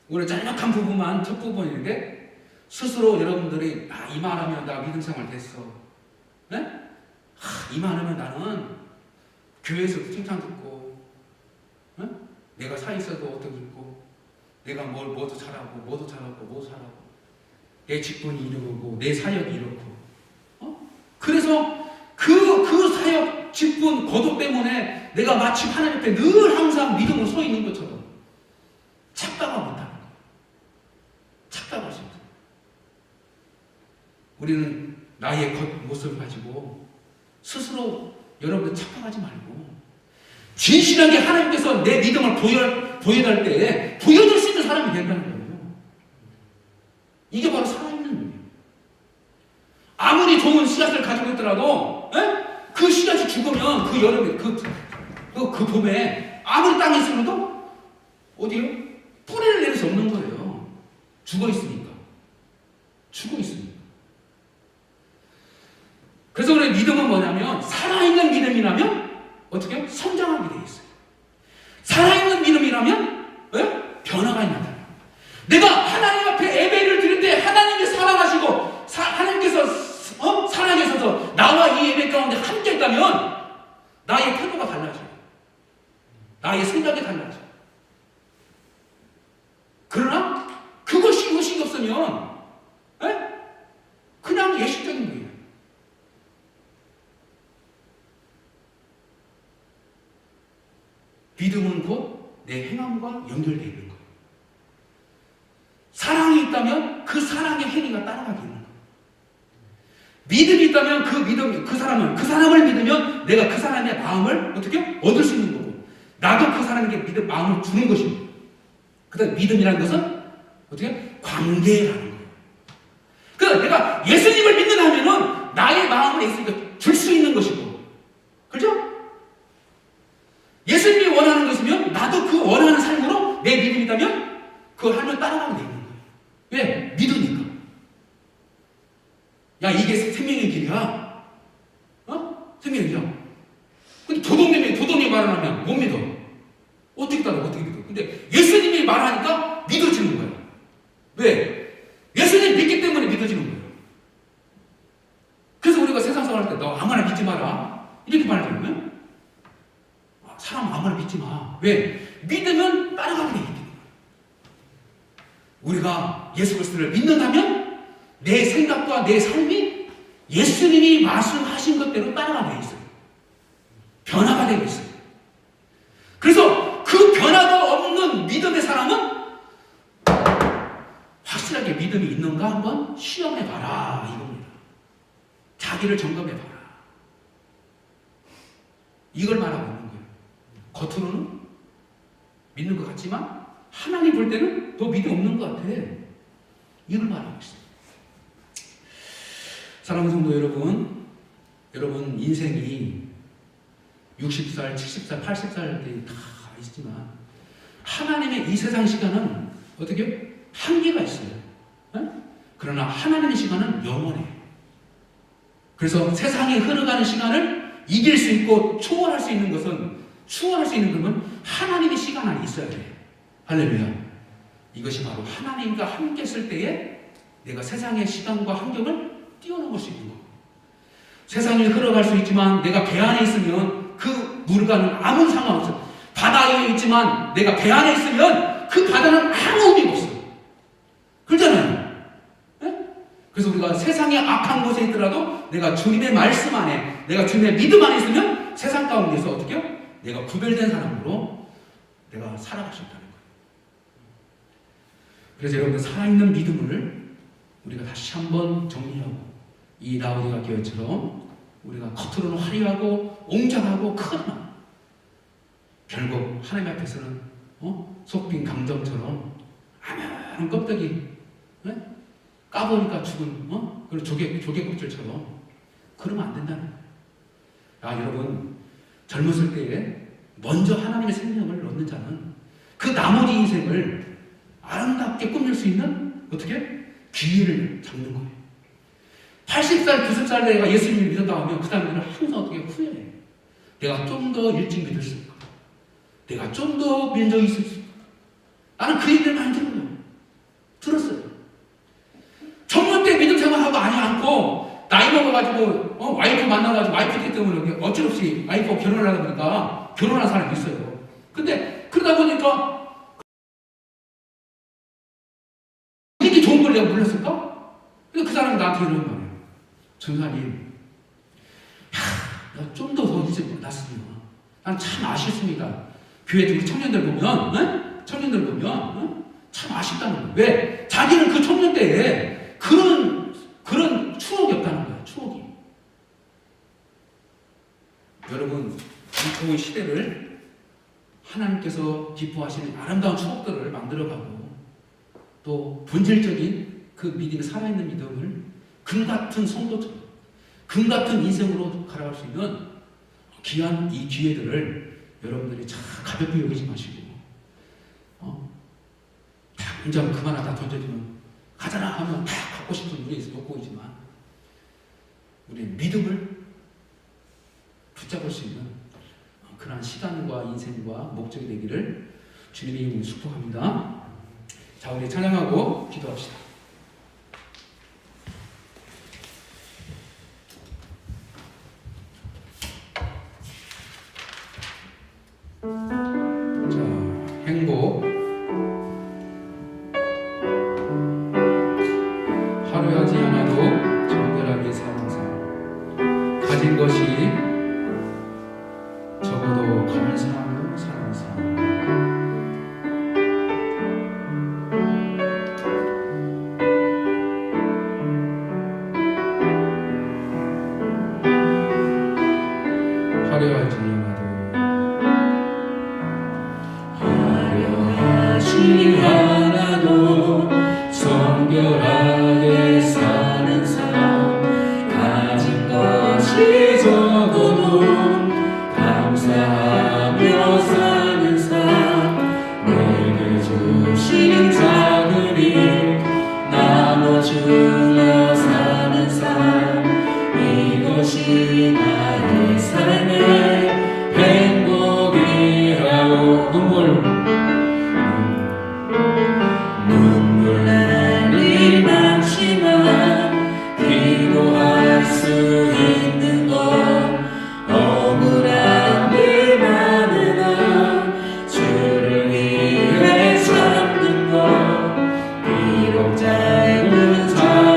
C: 오늘 짤막한 부분만 첫 부분인데 스스로 여러분들이 이만하면 나 믿음 생활 됐어. 네? 이만하면 나는 교회에서 칭찬 듣고 내가 사 있어도 어떻게 있고 내가 뭐도 잘하고 내 직분이 이루고 내 사역이 이렇고 그래서 그 사역 직분 거듭 때문에 내가 마치 하나님 앞에 늘 항상 믿음으로 서 있는 것처럼 착각을 못하는 거예요. 착각할 수 없어요. 우리는 나의 겉모습을 가지고 스스로 여러분들 착각하지 말고 진실하게 하나님께서 내 믿음을 보여달 때 보여줄 수 있는 사람이 된다는 거예요. 이게 바로 살아있는 거예요. 아무리 좋은 씨앗을 가지고 있더라도 그 씨앗이 죽으면 그 여름에 그 봄에 아무리 땅에 있어도 어디요? 뿌리를 내릴 수 없는 거예요. 죽어 있으니까. 그래서 우리 믿음은 뭐냐면 살아있는 믿음이라면 어떻게 해요? 성장하게 돼 있어요. 살아있는 믿음이라면 변화가 있는 거예요. 내가 하나님 앞에 예배를 드릴 때 하나님이 사랑하시고 하나님께서 살아계셔서 나와 이 예배 가운데 함께 있다면 나의 태도가 달라져요. 나의 생각이 달라져요. 그러나 그것이 의식이 없으면 그냥 예식적인 거예요. 믿음은 곧 내 행함과 연결되어 있는 거예요. 사랑이 있다면 그 사랑의 행위가 따라가게 있는 거예요. 믿음이 있다면 그 사람을 믿으면 내가 그 사람의 마음을 어떻게 얻을 수 있는 거고 나도 그 사람에게 마음을 주는 것입니다. 그다음 믿음이라는 것은 어떻게 관계라는 거예요. 그러니까 내가 예수님을 믿는다 하면은 나의 마음을 예수님께 줄 수 있는 것이고, 그렇죠? 예수님이 원하는 것이면 나도 그 원하는 삶으로 내 믿음이 있다면 그 하나님을 따라가면 되는 거예요. 왜? 믿으니까. 야, 이게 생명의 길이야. 생명의 길이야. 근데 도둑님이 말을 하면 못 믿어. 어떻게 따라, 어떻게 믿어? 근데 예수님이 말하니까 믿어지는 거야. 왜? 예수님 믿기 때문에 믿어지는 거예요. 그래서 우리가 세상 생활할 때 너 아무나 믿지 마라. 이렇게 말하잖아요. 사람 아무나 믿지 마. 왜? 믿으면 따라가게 돼 있거든요. 우리가 예수 그리스도를 믿는다면 내 생각과 내 삶이 예수님이 말씀하신 것대로 따라가게 돼 있어요. 변화가 되고 있어요. 그래서 그 변화도 없는 믿음의 사람은 확실하게 믿음이 있는가 한번 시험해봐라 이겁니다. 자기를 점검해봐라. 이걸 말하고 있는 거예요. 겉으로는 믿는 것 같지만 하나님 볼 때는 너 믿음 없는 것 같아. 이걸 말하고 있어요. 사랑하는 성도 여러분 인생이 60살, 70살, 80살 때 다 있지만 하나님의 이 세상 시간은 어떻게 한계가 있어요. 그러나 하나님의 시간은 영원해요. 그래서 세상이 흘러가는 시간을 이길 수 있고 초월할 수 있는 것은 하나님의 시간 안에 있어야 돼요. 할렐루야. 이것이 바로 하나님과 함께 있을 때에 내가 세상의 시간과 환경을 뛰어넘을 수 있는 거고, 세상이 흘러갈 수 있지만 내가 배 안에 있으면 그 물과는 아무 상관없어요. 바다에 있지만 내가 배 안에 있으면 그 바다는 아무 의미가 없어요. 그렇잖아요. 네? 그래서 우리가 세상의 악한 곳에 있더라도 내가 주님의 말씀 안에, 내가 주님의 믿음 안에 있으면 세상 가운데서 어떻게 해요? 내가 구별된 사람으로 내가 살아갈 수 있다는 거예요. 그래서 여러분들 살아있는 믿음을 우리가 다시 한번 정리하고, 이 라오디가 교회처럼 우리가 겉으로는 화려하고 웅장하고 크거나 결국 하나님 앞에서는 속빈 강정처럼 아무런 껍데기 까보니까 죽은 그런 조개껍질처럼 그러면 안 된다는 거예요. 여러분, 젊었을 때에 먼저 하나님의 생명을 얻는 자는 그 나머지 인생을 아름답게 꾸밀 수 있는 어떻게 기회를 잡는 거예요. 80살, 90살 내가 예수님을 믿었다고 하면 그 사람들은 항상 어떻게 후회해요. 내가 좀 더 일찍 믿었을까? 내가 좀 더 면적이 있었을까? 나는 그 얘기를 많이 들었어요. 청년 때 믿음 생활하고 아니 않고 나이 먹어가지고 와이프 만나가지고 와이프 때문에 어쩔 수 없이 와이프하고 결혼을 하다 보니까 결혼한 사람이 있어요. 근데 그러다 보니까 이렇게 좋은 걸 내가 몰랐을까? 근데 그 사람이 나한테 이러는 말이에요. 전사님, 좀 더 일찍 났으면 난 참 아쉽습니다. 교회 우리 청년들 보면 참 아쉽다는 거예요. 왜? 자기는 그 청년 때에 그런 추억이 없다는 거예요. 추억이. 여러분, 이 좋은 시대를 하나님께서 기뻐하시는 아름다운 추억들을 만들어가고, 또 본질적인 그 믿음이 살아있는 믿음을 금같은 성도처럼, 금같은 인생으로 갈아갈 수 있는 귀한 이 기회들을 여러분들이 참 가볍게 여기지 마시고, 당장 그만하다 던져주면 가자라 하면 다 갖고 싶은 우리의 욕구이지만, 우리의 믿음을 붙잡을 수 있는 그런 시간과 인생과 목적이 되기를 주님의 이름으로 축복합니다. 자, 우리 찬양하고 기도합시다. 자, 행복. 화려하지 않아도 정결하게 사는 삶. 가진 것이 적어도 감사하며 사는 삶. 화려하지 않아도 정결하게 사는 삶. 가진 것이 적어도 감사하며 사는 삶. 내게 주신 작은 일 나눠주며 사는 삶. 이것이 나의 삶의 행복이라고. 눈물 날 일 많지만 기도할 수 있는 것, 억울한 일 많으나 주를 위해 참는 것, 비록 짧은 삶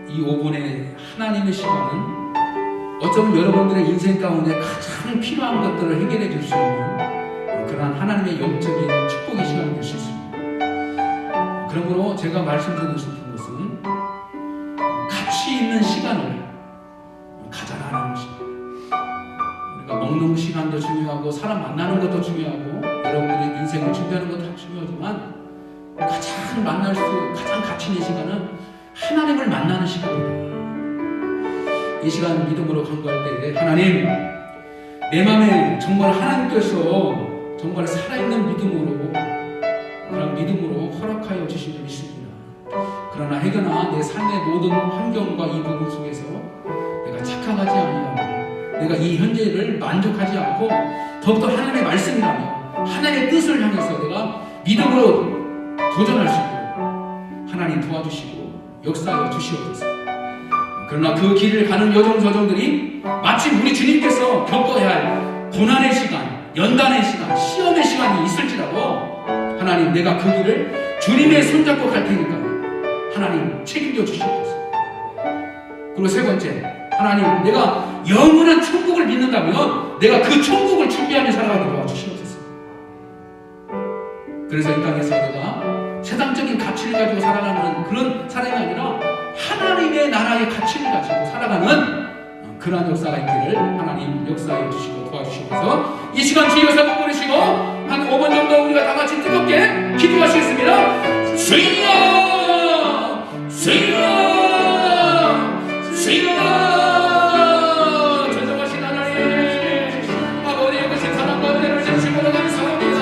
C: 이 5분의 하나님의 시간은 어쩌면 여러분들의 인생 가운데 가장 필요한 것들을 해결해 줄 수 있는 그러한 하나님의 영적인 축복의 시간이 될 수 있습니다. 그러므로 제가 말씀드리고 싶은 것은 가치 있는 시간을 가져라는 것입니다. 우리가 먹는 시간도 중요하고 사람 만나는 것도 중요하고 여러분들의 인생을 준비하는 것도 중요하지만 가장 가치 있는 시간은 하나님을 만나는 시간입니다. 이 시간 믿음으로 간구할 때 하나님, 내 마음에 정말 하나님께서 정말 살아있는 믿음으로 그런 믿음으로 허락하여 주신 줄 믿습니다. 그러나 행여나 내 삶의 모든 환경과 이 부분 속에서 내가 착각하지 아니하고 내가 이 현재를 만족하지 않고 더욱더 하나님의 말씀이라며 하나님의 뜻을 향해서 내가 믿음으로 도전할 수 있도록 하나님 도와주시고 역사하여 주시옵소서. 그러나 그 길을 가는 여정저정들이 마치 우리 주님께서 겪어야 할 고난의 시간, 연단의 시간, 시험의 시간이 있을지라도 하나님, 내가 그 길을 주님의 손잡고 갈 테니까 하나님 책임져 주시옵소서. 그리고 세 번째, 하나님, 내가 영원한 천국을 믿는다면 내가 그 천국을 준비하며 살아가게 도와주시옵소서. 그래서 이 땅에서 내가 세상적인 가치를 가지고 살아가는 그런 사람이 아니라 하나님의 나라의 가치를 가지고 살아가는 그러한 역사가 있기를 하나님 역사해 주시고 도와주시면서 이 시간 주여 세번 부르시고 한 5분 정도 우리가 다 같이 뜨겁게 기도하시겠습니다. 주여 주여 주여. 전정하신 하나님, 아버지의 그 사랑 가운데를 주시고 감사합니다.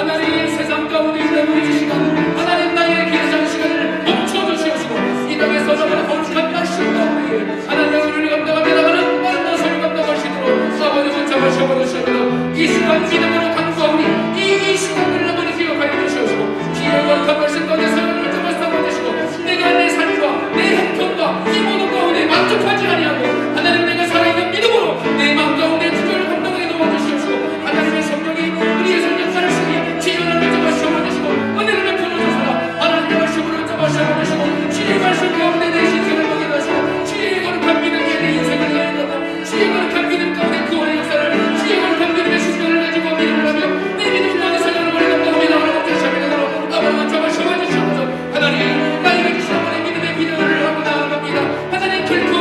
C: 하나님, 세상 가운데 있는 우리 시간 하나님 나의 길의 시간을 멈춰주시옵시고 이 땅에서 정말 거룩한 말씀 가운데 하나님 우리를 감당하며 나가는 빠른 소리 감당하시도록 아버지 붙잡으시옵소서. 이 시간 믿음으로 간구하오니 이 시간을 아버지 기억하여 주시옵시고 주의 거룩한 말씀 가운데 사랑을 잡아주시고 내가 내 삶과 내 형편과 이 모든 가운데 만족하지 아니하고 하나님, 내가 살아있는 믿음으로 내 마음 가운데 주님을 감당하게 도와주시옵시고 하나님의 성령이 우리의 성령사를 쓰니 지혜를 잡아주시고 은혜를 베풀어 주소서. 하나님의 말씀으로 잡아주시고 주의 말씀 가운데 내 신생을 먹게 하시고 주의 거룩한 믿음에 내 인생을 가해다가 주의 거룩한 믿음 가운데 그원의 역사를 주의 거룩한 믿음의 신생을 가지고 믿음을 하며 내 믿음 가운데 사랑을 버리 감당하며 나아가는 것들 샤비나로 아버지만 잡아주시옵소서. 하나님, 나에게 주신 아버지의 믿음의 비전을 하고 나아갑니다. 하나님, 결코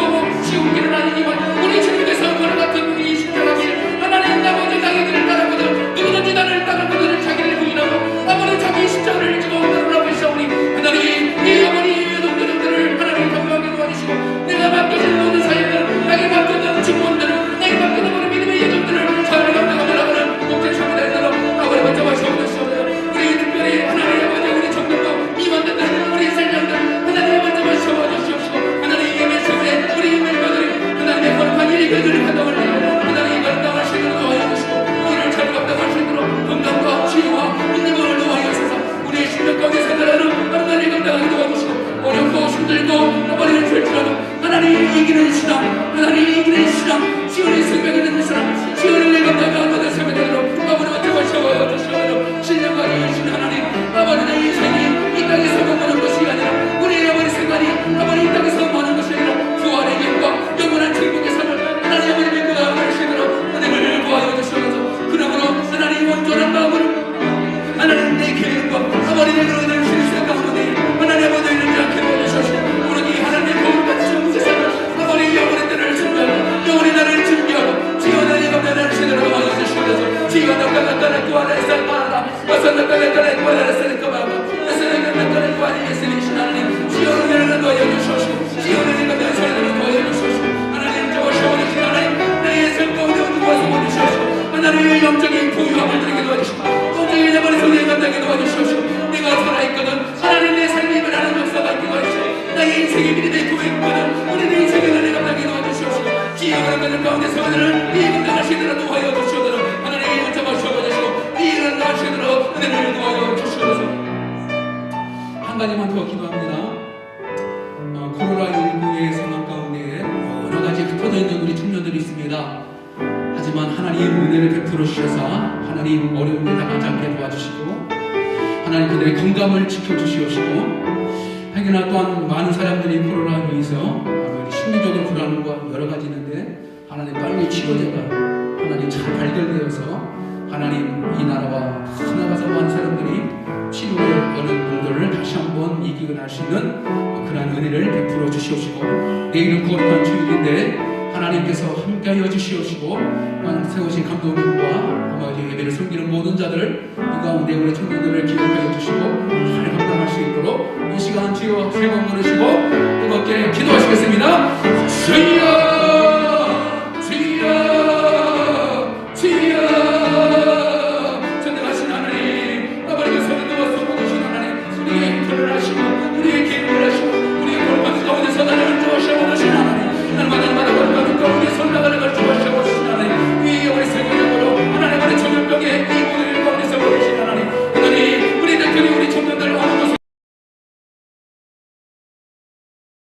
C: 쉬운 길은 아니지만 우리 주님께서 걸어갔던 우리 신자가 길 하나님, 아버지 나의 길을 따르거든 누구든지 나를 따르거든 자기를 부인하고 아버지 자기 십자가를 지고 나를 하시오니 하나님, 이 아버지 동료들을 하나님 건강하게 도와주시고 내가 맡겨진 모든 사역들, 내게 맡겨진 직원들을, 내게 맡겨진 모든 믿음의 예정들을 잘 감당하며 나가는 목재 참여자들로 아버지만 잡아주시옵소서. 우리 특별히 하나님 아버지 우리 정도가 이만들 우리 살량들 하나님 아버지만 잡아주시옵시고 하나님 예배 세에 우리 멤버들이 하나님의 거룩한 일이 그들을 감당을 해요. 하나님 감당할 수 있는 도와여 주시고 이를 잘 감당할 수 있도록 건강과 지혜와 믿음을 도와여 주소서. 우리의 신명 가운데 살아가는 하나님 감당하게 도와주시고 어렵고 힘들고 아버지를 줄지라도 하나님 이기는 신앙, 하나님 이기는 신앙, 지원의 생명이 되는 사람, 지원을 감당하는 것을 세면대로 아버지만 잡아주시고 신령과 이신 하나님, 아버지 내 인생이 이 땅에서 머무는 것이 아니라 우리 아버지 생활이 아버지 이 땅에서 머무는 것이 아니라 부활의 영과 영원한 천국의 삶을 하나님 아버지 믿고 나아갈 수 있도록 은혜를 구하여 주시옵소서. 그러므로 하나님 온전한 마음으로 하나님 내 계획과 아버지 내 그릇을 주실 가운데 하나님 아버지 이르지 않게 도와주시옵시고 오늘 이 하나님의 거룩한 천국의 삶을 아버지 영원의 때를 준비하고 영원의 날을 준비하고 지원하니 감당하는 신으로 도와여 주시옵소서. 지원 나가나가나 구하라 살바라 와서 나가나가나 구하라 살까마고 와서 나가나가나 구하라 살리신 하나님, 지원을 열는 도와여 주시옵시고 지원을 감당하는 소리를 도와여 주시옵시고 하나님 잡아주시옵시고 하나님 내 인생 가운데 도와서 보내주시옵시고 하나님의 영적인 부유함을 드리게 도와주시고 영적인 영원의 손에 감당하게 도와주시옵시고 내가 살아있거든 하나님 내 삶이 변하는 역사가 있게 도와주시고 나의 인생의 믿음의 고백거든 우리 내 인생의 은혜 감당하게 도와주시옵시고 지혜가 가는 가운데 서원을 이 감당하시도록 도와여 주시옵소서. 하나님 잡아주시고 이 감당하시도록 은혜를 도와여 주시옵소서. 한 가지만 더 기도합니다. 코로나19의 상황 가운데 여러 가지 흩어져 있는 우리 청년들이 있습니다. 하지만 하나님 은혜를 베풀어 주셔서 하나님 어려운 데 당하지 않게 도와주시고 하나님 그들의 건강을 지켜주시옵시고 행여나 또한 많은 사람들이 코로나로 인해서 하나님 빨리 치료제가 하나님 잘 발견되어서 하나님 이 나라와 다 나가서 많은 사람들이 치료에 어는 분들을 다시 한번 이기고 날 수 있는 그러한 은혜를 베풀어 주시옵시고, 내일은 거룩한 주일인데 하나님께서 함께하여 주시옵시고, 세우신 감독님과 아버지 예배를 섬기는 모든 자들 이 가운데 우리 청년들을 기억하여 주시고 잘 감당할 수 있도록 이 시간 주여 세번 부르시고 뜨겁게 기도하시겠습니다. 주여 주여 주여. 전능하신 하나님, 아버지가 선언과 소복하신 하나님, 우리의 인터를 하시고 우리의 기름을 하시고 우리의 거룩한 가운데서 나를 주시고 오신 하나님, 날마다 거룩한 가운데 선나가는 걸 주시고 오신 하나님, 이 우리 세계적으로 하나님 안에 전염병에 이 모든 가운데서 오신 하나님, 하나님 우리들끼리 우리 청년들 어느 곳에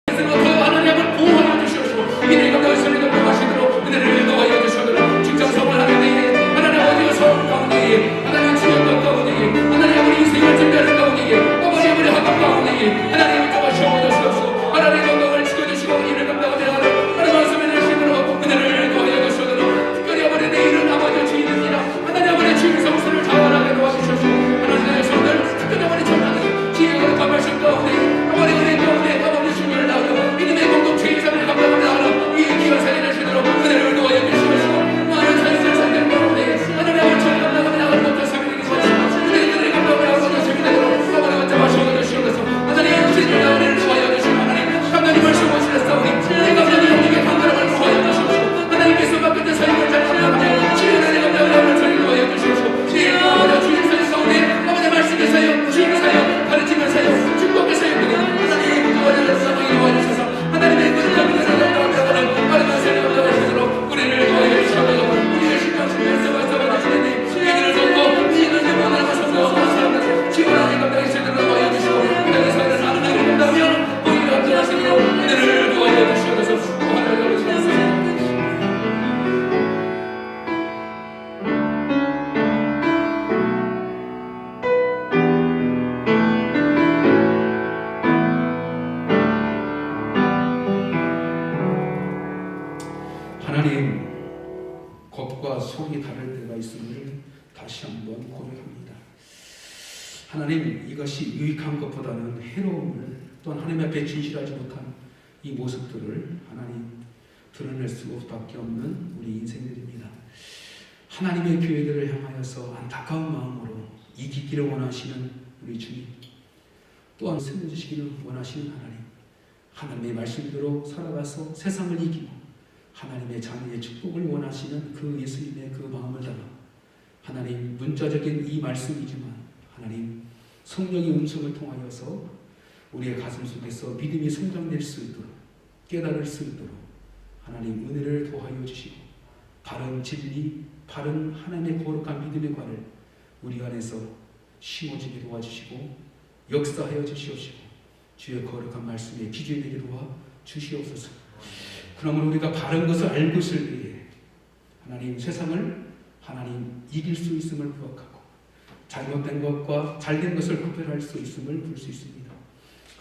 C: 하나님을 보호하여 주시옵시고 이들이 감당할 수 있는 하시도록 은혜를 더하여 주시도록 직장생활 하는 데에 하나님 아버지가 서울 가운데에 하나님 주역과 가운데에 하나님 아버지 인생을 준비하는 가운데에 아버지 아버지 학업 가운데에 하나님을 도와주시옵소서. 하나님 건강을 지켜주시고 일을 감당하며 하나님 말씀을 내시도록 은혜를 더하여 주시도록 특별히 아버지 내일은 아버지 주일입니다. 하나님 아버지 주일 성수를 자원하게 도와주시옵시고 하나님의 손들 특별히 아버지 전하는 지혜가 감하신 가운데 아버지 은혜 가운데 아버지 주님을 나가고 믿음의 공동체 이상을 감당하며 나가는 이 귀한 사회를 하시도록 은혜를 더하여 주시옵시고 많은 사회를 살는 가운데 하나님 아버지 저희 감당하며 나가는 것도 사명이 주시옵시고 은혜를 감당하며 나가는 것도 재미나도록 아버지 먼저 마셔 주시옵소서. 하나님 주님의 은혜를 더하여 주시고 하나님 말씀 오시랬사오니 내 감정이 형님의 감당을 더하여 주시옵시고 하나님께서 맡겼던 사역을 잘 감당하며 지혜를 감당하며 저희를 더하여 주시옵시고 지혜를 더하여 주일 사역 가운데 아버지 말씀의 사역, 주일 사역, 가르치는 사역, 축복의 사역들이 하나님 도와주셔서 사명이 도와주셔서 하나님의 거룩한 은혜를 감당하는 아름다운 삶을 감당할 수 있도록 우리를 도와여 주시옵소서. 우리의 신앙심을 세워주시니 얘기를 듣고 이익을 내보내고 성공하고 사람들 지원하게 감당할 수 있도록 도와여 주시고 그 땅의 사회를 하나님을 감당하며 우리가 감당하시도록 은혜를 도와여 주시옵소서. 하나님을 주시옵소서. 하나님, 겉과 속이 다를 때가 있음을 다시 한번 고백합니다. 하나님, 이것이 유익한 것보다는 해로움을 또한 하나님 앞에 진실하지 못한 이 모습들을 하나님 드러낼 수밖에 없는 우리 인생들입니다. 하나님의 교회들을 향하여서 안타까운 마음으로 이기기를 원하시는 우리 주님, 또한 세워주시기를 원하시는 하나님, 하나님의 말씀대로 살아가서 세상을 이기고 하나님의 자녀의 축복을 원하시는 그 예수님의 그 마음을 담아 하나님 문자적인 이 말씀이지만 하나님 성령의 음성을 통하여서 우리의 가슴 속에서 믿음이 성장될 수 있도록 깨달을 수 있도록 하나님 은혜를 도와여 주시고 바른 진리, 바른 하나님의 거룩한 믿음의 관을 우리 안에서 심어지게 도와주시고 역사하여 주시옵시고 주의 거룩한 말씀에 기준되게 도와 주시옵소서. 그러면 우리가 바른 것을 알 것을 위해 하나님 세상을 하나님 이길 수 있음을 부각하고 잘못된 것과 잘된 것을 구별할 수 있음을 볼 수 있습니다.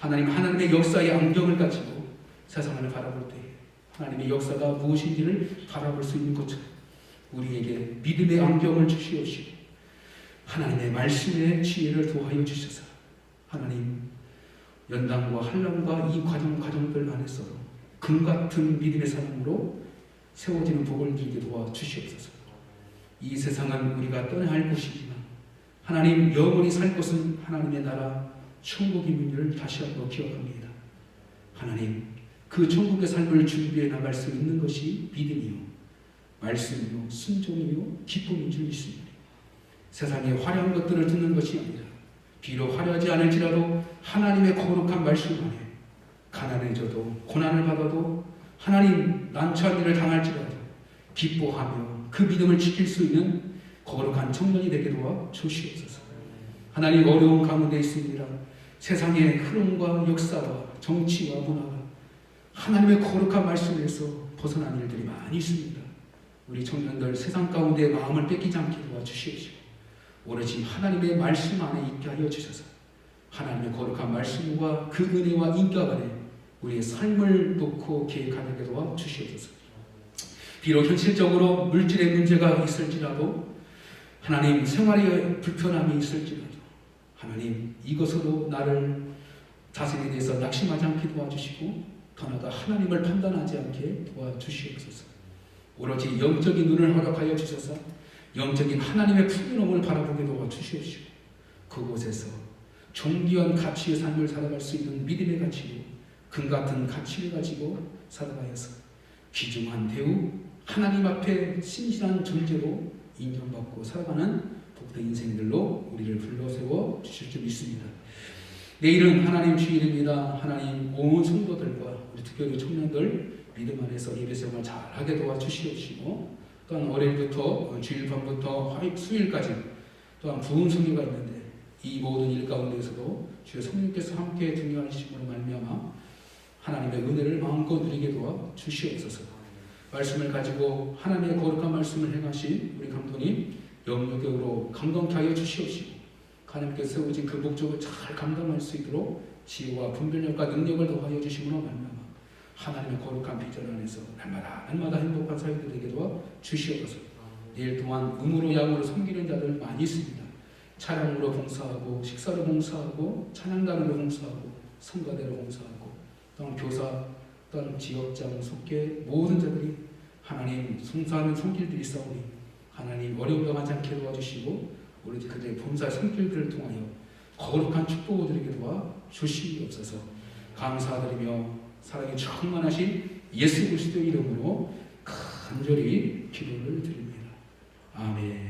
C: 하나님의 역사의 안경을 가지고 세상을 바라볼 때 하나님의 역사가 무엇인지를 바라볼 수 있는 것처럼 우리에게 믿음의 안경을 주시옵시고 하나님의 말씀의 지혜를 도와여 주셔서 하나님 연단과 환난과 이 과정들 안에서 금같은 믿음의 사람으로 세워지는 복을 누리게 도와 주시옵소서. 이 세상은 우리가 떠나야 할 곳이지만 하나님 영원히 살 곳은 하나님의 나라 천국임을 다시 한번 기억합니다. 하나님 그 천국의 삶을 준비해 나갈 수 있는 것이 믿음이요 말씀이요 순종이요 기쁨인 줄 믿습니다. 세상의 화려한 것들을 듣는 것이 아니라 비록 화려하지 않을지라도 하나님의 거룩한 말씀 안에 가난해져도 고난을 받아도 하나님 난처한 일을 당할지라도 기뻐하며 그 믿음을 지킬 수 있는 거룩한 청년이 되게 도와 주시옵소서. 하나님 어려운 가운데 있습니다. 세상의 흐름과 역사와 정치와 문화가 하나님의 거룩한 말씀에서 벗어난 일들이 많이 있습니다. 우리 청년들 세상 가운데 마음을 뺏기지 않게 도와주시옵시고 오로지 하나님의 말씀 안에 있게 하여 주셔서 하나님의 거룩한 말씀과 그 은혜와 인격 안에 우리의 삶을 놓고 계획하게 도와 주시옵소서. 비록 현실적으로 물질의 문제가 있을지라도 하나님 생활에 불편함이 있을지라도 하나님 이것으로 나를 자신에 대해서 낙심하지 않게 도와주시고 더 나아가 하나님을 판단하지 않게 도와주시옵소서. 오로지 영적인 눈을 허락하여 주셔서 영적인 하나님의 풍요로움을 바라보게 도와주시옵시고 그곳에서 존귀한 가치의 삶을 살아갈 수 있는 믿음의 가치로 금같은 가치를 가지고 살아가여서 귀중한 대우 하나님 앞에 신실한 존재로 인정받고 살아가는 복된 인생들로 우리를 불러세워 주실 줄 믿습니다. 내일은 하나님 주일입니다. 하나님 온 성도들과 우리 특별히 청년들 믿음 안에서 예배 생활 잘하게 도와주시옵시고 또한 월요일부터 주일 밤부터 수요일까지 또한 부흥 성교가 있는데 이 모든 일 가운데서도 주의 성령께서 함께 등용하심으로 말미암아 하나님의 은혜를 마음껏 누리게 도와주시옵소서. 말씀을 가지고 하나님의 거룩한 말씀을 행하신 우리 감독님 영역으로 감동케 하여 주시옵시고 하나님께서 세우신 그 목적을 잘 감당할 수 있도록 지혜와 분별력과 능력을 더하여 주심으로 말미암아 하나님의 거룩한 비전 안에서 날마다 행복한 사역이 되게 도와주시옵소서. 내일 동안 음으로 양으로 섬기는 자들 많이 있습니다. 차량으로 봉사하고 식사로 봉사하고 찬양단으로 봉사하고 성가대로 봉사하고 또한 교사 또한 지역장 속계 모든 자들이 하나님 송사하는 손길들이 있사오니 하나님 어려움 당하지 않게 도와주시고 오로지 그들의 봉사의 손길들을 통하여 거룩한 축복을 드리게 도와주시옵소서. 감사드리며 사랑이 충만하신 예수 그리스도의 이름으로 간절히 기도를 드립니다. 아멘.